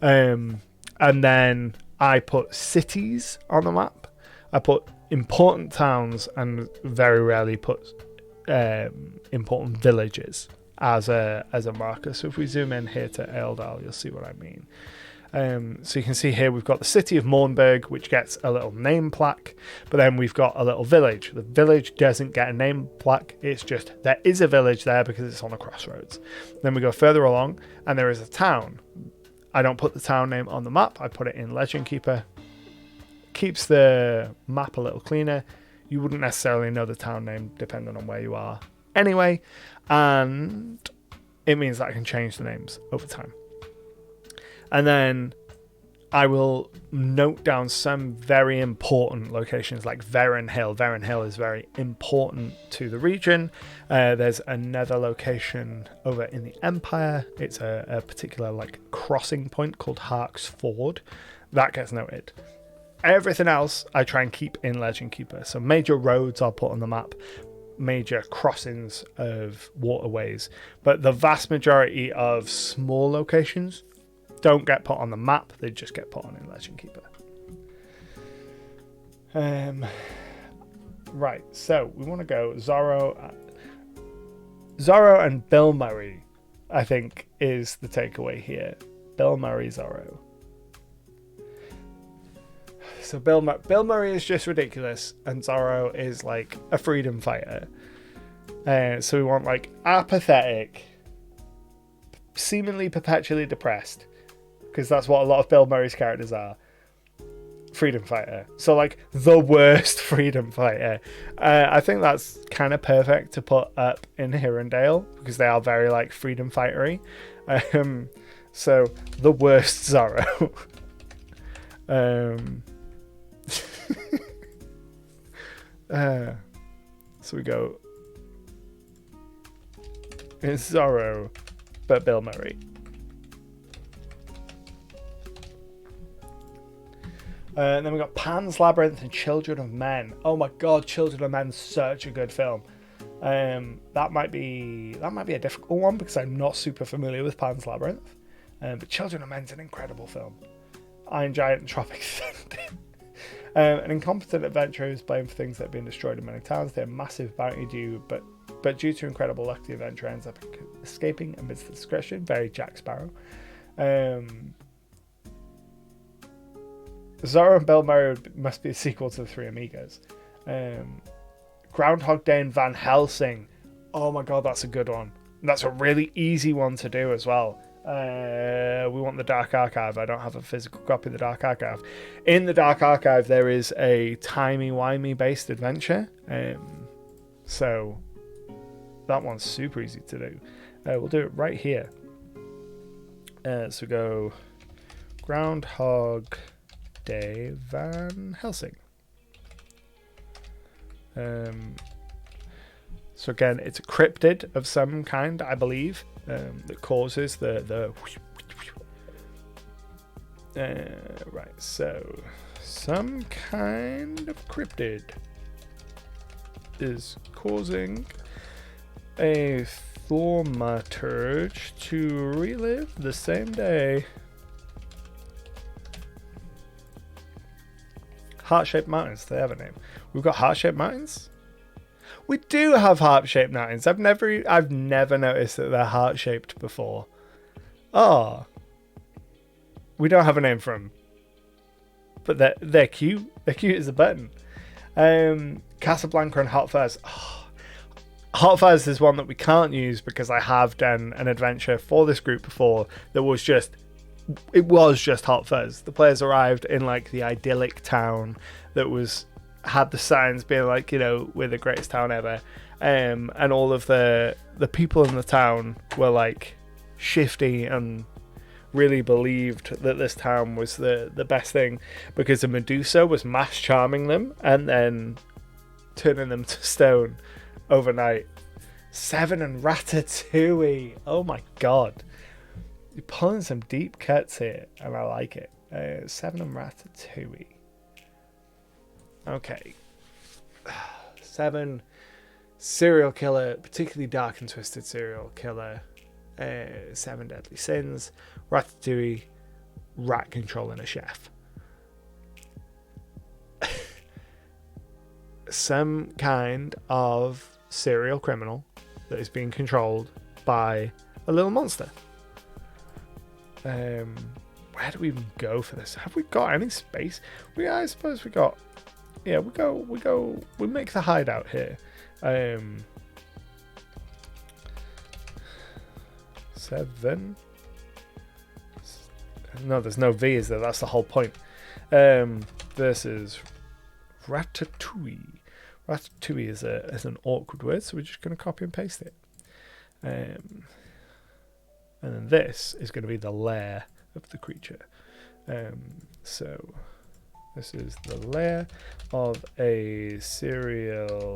And then I put cities on the map. I put important towns and very rarely put important villages as a marker. So if we zoom in here to Aeldal, you'll see what I mean. So you can see here we've got the city of Mornburg, which gets a little name plaque, but then we've got a little village. The village doesn't get a name plaque, it's just there is a village there because it's on a crossroads. Then we go further along and there is a town. I don't put the town name on the map, I put it in Legend Keeper. Keeps the map a little cleaner. You wouldn't necessarily know the town name depending on where you are anyway, and it means that I can change the names over time. And then I will note down some very important locations like Veron Hill. Veron Hill is very important to the region. There's another location over in the Empire. It's a particular like crossing point called Hark's Ford. That gets noted. Everything else I try and keep in Legend Keeper. So major roads I'll put on the map, major crossings of waterways, but the vast majority of small locations don't get put on the map, they just get put on in Legend Keeper. Right, so we want to go Zorro and Bill Murray, I think, is the takeaway here. Bill Murray Zorro. So Bill Murray is just ridiculous, and Zorro is like a freedom fighter. So we want like apathetic, seemingly perpetually depressed, because that's what a lot of Bill Murray's characters are. Freedom fighter. So like the worst freedom fighter. I think that's kind of perfect to put up in Hirondale because they are very like freedom fightery. So the worst Zorro. So we go, it's Zorro, but Bill Murray. And then we got Pan's Labyrinth and Children of Men. Oh my god, Children of Men, such a good film. That might be a difficult one because I'm not super familiar with Pan's Labyrinth. But Children of Men's an incredible film. Iron Giant and Tropics. An incompetent adventurer is blamed for things that have been destroyed in many towns. They're massive bounty due, but due to incredible luck, the adventurer ends up escaping amidst the discretion. Very Jack Sparrow. Zorro and Bill Murray must be a sequel to the Three Amigos. Groundhog Day and Van Helsing. Oh my god, that's a good one. That's a really easy one to do as well. We want the Dark Archive. I don't have a physical copy of the Dark Archive. In the Dark Archive there is a timey-wimey based adventure, so that one's super easy to do. We'll do it right here. So go Groundhog Day Van Helsing. So again, it's a cryptid of some kind, I believe, that causes the right, so some kind of cryptid is causing a thaumaturge to relive the same day. Heart-shaped mountains, they have a name. We've got heart-shaped mountains. We do have heart-shaped mountains. I've never noticed that they're heart-shaped before. Oh, we don't have a name for them, but they're cute. They're cute as a button. Casablanca and Hot Fuzz. Oh, Hot Fuzz is one that we can't use because I have done an adventure for this group before that was just Hot Fuzz. The players arrived in like the idyllic town that had the signs being like, we're the greatest town ever, and all of the people in the town were like shifty and really believed that this town was the best thing because the Medusa was mass charming them and then turning them to stone overnight. 7 and Ratatouille. Oh my god. You're pulling some deep cuts here, and I like it. 7 and Ratatouille. Okay. 7, serial killer, particularly dark and twisted serial killer. 7 deadly sins. Ratatouille, rat controlling a chef. Some kind of serial criminal that is being controlled by a little monster. Where do we even go for this? Have we got any space? I suppose we got. Yeah, we make the hideout here. 7. No, there's no V, is there? That's the whole point. Versus Ratatouille. Ratatouille is an awkward word, so we're just going to copy and paste it. And then this is going to be the lair of the creature. So this is the lair of a serial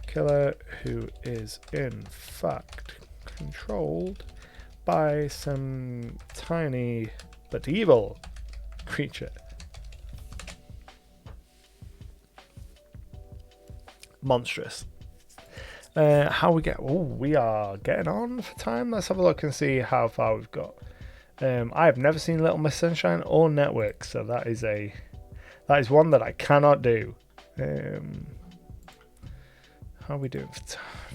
killer who is in fact controlled by some tiny but evil creature. Monstrous. How we get? Oh, we are getting on for time. Let's have a look and see how far we've got. I have never seen Little Miss Sunshine or Network, so that is one that I cannot do. How are we doing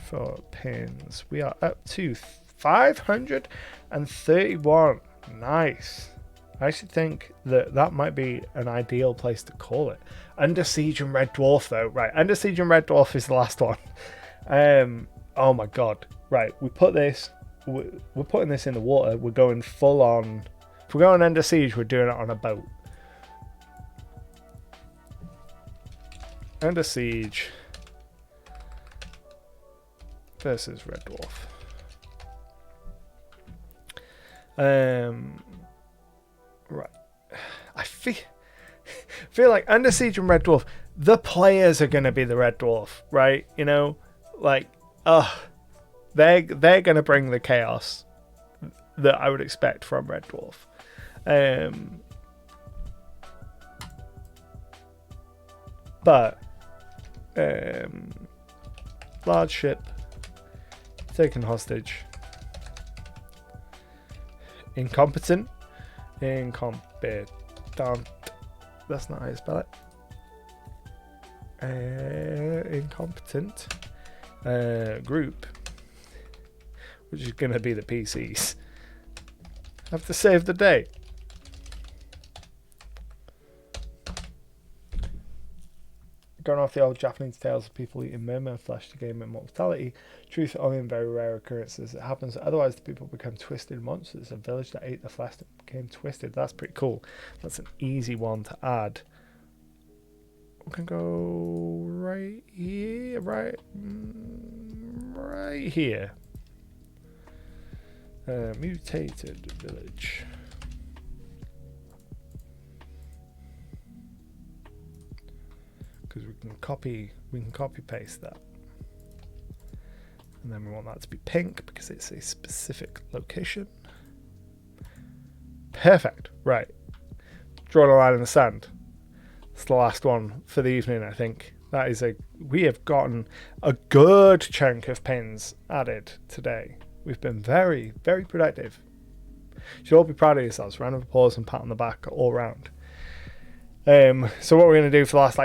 for pins? We are up to 531. Nice. I actually think that might be an ideal place to call it. Under Siege and Red Dwarf, though. Right, Under Siege and Red Dwarf is the last one. Oh my god. Right, we're putting this in the water. We're going full on. If we're going Under Siege, we're doing it on a boat. Under Siege versus Red Dwarf. Right. I feel like Under Siege and Red Dwarf, the players are going to be the Red Dwarf, right? They're going to bring the chaos that I would expect from Red Dwarf. But large ship taken hostage. Incompetent. That's not how you spell it. Incompetent group, which is going to be the PCs, have to save the day. Going off the old Japanese tales of people eating merman flesh to gain immortality, truth only in very rare occurrences. It happens, otherwise the people become twisted monsters. A village that ate the flesh became twisted. That's pretty cool. That's an easy one to add. We can go right here, right here. Mutated village. Because we can copy paste that, and then we want that to be pink because it's a specific location. Perfect. Right, drawing a line in the sand. It's the last one for the evening, I think. We have gotten a good chunk of pins added today. We've been very, very productive. You should all be proud of yourselves. Round of applause and pat on the back all round. So what we're going to do for the last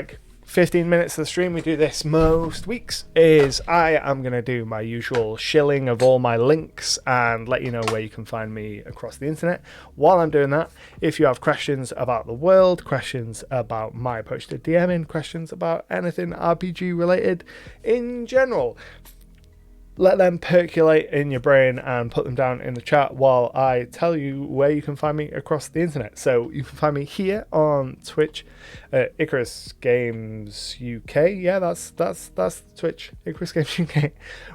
15 minutes of the stream, we do this most weeks, is I am going to do my usual shilling of all my links and let you know where you can find me across the internet. While I'm doing that, if you have questions about the world, questions about my approach to DMing, questions about anything RPG related in general, let them percolate in your brain and put them down in the chat while I tell you where you can find me across the internet. So you can find me here on Twitch, Icarus Games UK. Yeah, that's Twitch, Icarus Games UK.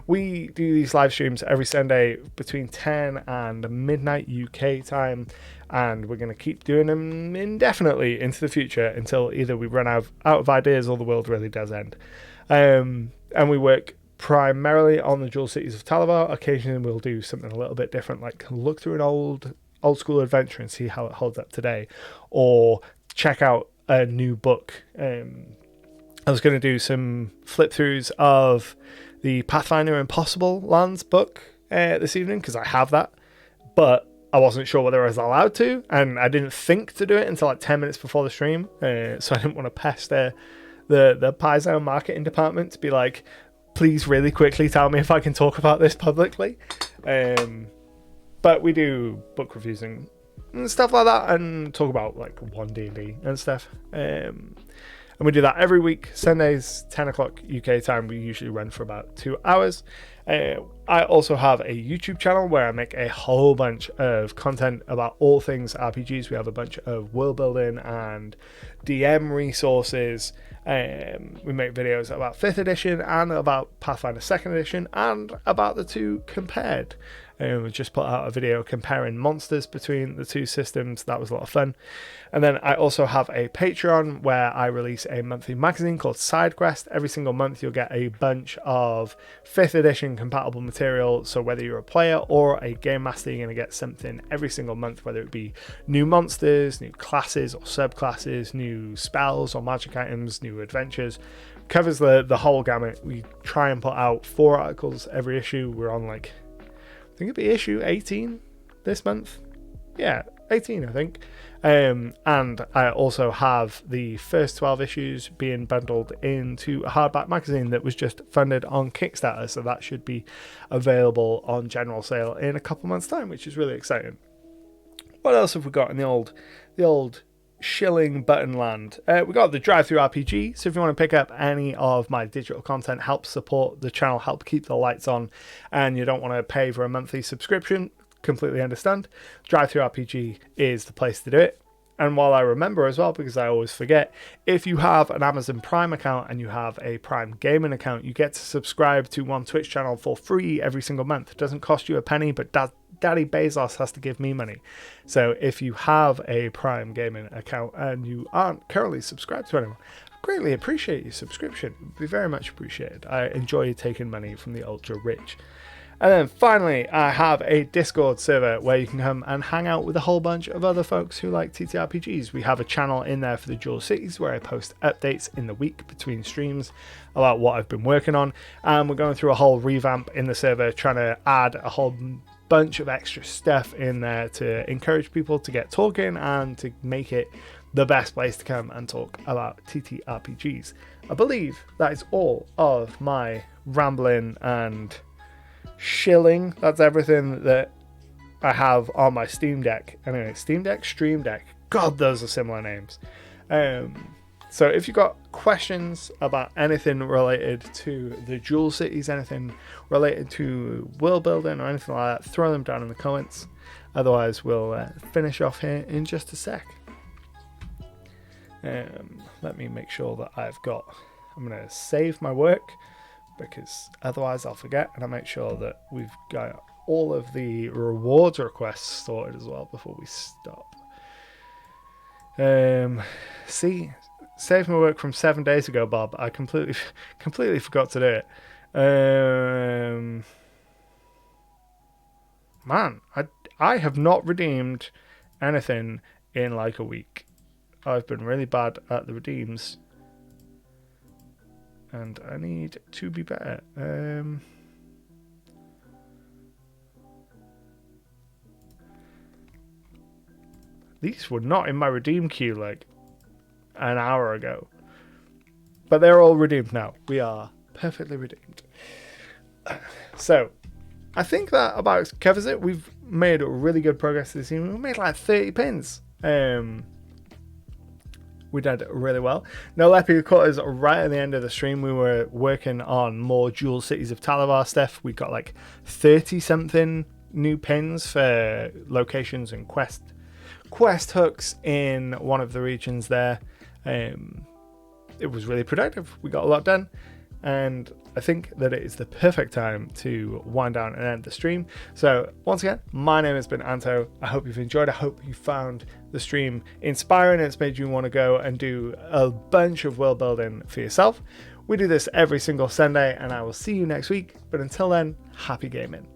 We do these live streams every Sunday between 10 and midnight UK time, and we're going to keep doing them indefinitely into the future until either we run out of ideas or the world really does end. And we work primarily on the Jewel Cities of Talavar. Occasionally we'll do something a little bit different, like look through an old school adventure and see how it holds up today, or check out a new book. I was going to do some flip throughs of the Pathfinder Impossible Lands book this evening, because I have that, but I wasn't sure whether I was allowed to, and I didn't think to do it until like 10 minutes before the stream, so I didn't want to pester the Paizo marketing department to be like, please really quickly tell me if I can talk about this publicly. But we do book reviews and stuff like that, and talk about like 1D&D and stuff. And we do that every week, Sundays, 10 o'clock UK time. We usually run for about 2 hours. I also have a YouTube channel where I make a whole bunch of content about all things RPGs. We have a bunch of world building and DM resources. We make videos about 5th edition and about Pathfinder 2nd edition and about the two compared. We just put out a video comparing monsters between the two systems. That was a lot of fun. And then I also have a Patreon where I release a monthly magazine called SideQuest. Every single month you'll get a bunch of 5th edition compatible material. So whether you're a player or a game master, you're going to get something every single month, whether it be new monsters, new classes or subclasses, new spells or magic items, new adventures. Covers the whole gamut. We try and put out 4 articles every issue. We're on like, I think it'd be issue 18 this month. Yeah, 18 I think. And I also have the first 12 issues being bundled into a hardback magazine that was just funded on Kickstarter, so that should be available on general sale in a couple months time, which is really exciting. What else have we got in the old shilling button land? We got the drive-through RPG, so if you want to pick up any of my digital content, help support the channel, help keep the lights on, and you don't want to pay for a monthly subscription, completely understand. Drive-through RPG is the place to do it. And while I remember as well, because I always forget, if you have an Amazon Prime account and you have a Prime Gaming account, you get to subscribe to one Twitch channel for free every single month. It doesn't cost you a penny, but Daddy Bezos has to give me money. So if you have a Prime Gaming account and you aren't currently subscribed to anyone, I greatly appreciate your subscription. It would be very much appreciated. I enjoy taking money from the ultra rich. And then finally, I have a Discord server where you can come and hang out with a whole bunch of other folks who like TTRPGs. We have a channel in there for the Jewel Cities where I post updates in the week between streams about what I've been working on. And we're going through a whole revamp in the server, trying to add a whole bunch of extra stuff in there to encourage people to get talking and to make it the best place to come and talk about TTRPGs. I believe that is all of my rambling and shilling. That's everything that I have on my Steam Deck. Anyway, Steam Deck, Stream Deck. God, those are similar names. So if you've got questions about anything related to the Jewel Cities, anything related to world building or anything like that, throw them down in the comments. Otherwise, we'll finish off here in just a sec. Let me make sure that I'm going to save my work, because otherwise I'll forget, and I'll make sure that we've got all of the rewards requests sorted as well before we stop. See, save my work from 7 days ago, Bob. I completely forgot to do it. Man, I have not redeemed anything in like a week. I've been really bad at the redeems, and I need to be better. These were not in my redeem queue like an hour ago. But they're all redeemed now. We are perfectly redeemed. So, I think that about covers it. We've made really good progress this evening. We made like 30 pins. We did really well. No Lepi caught us right at the end of the stream. We were working on more Dual Cities of Talavar stuff. We got like 30 something new pins for locations and quest hooks in one of the regions there. It was really productive. We got a lot done, and I think that it is the perfect time to wind down and end the stream. So once again, my name has been Anto. I hope you've enjoyed. I hope you found the stream inspiring and it's made you want to go and do a bunch of world building for yourself. We do this every single Sunday, and I will see you next week. But until then, happy gaming.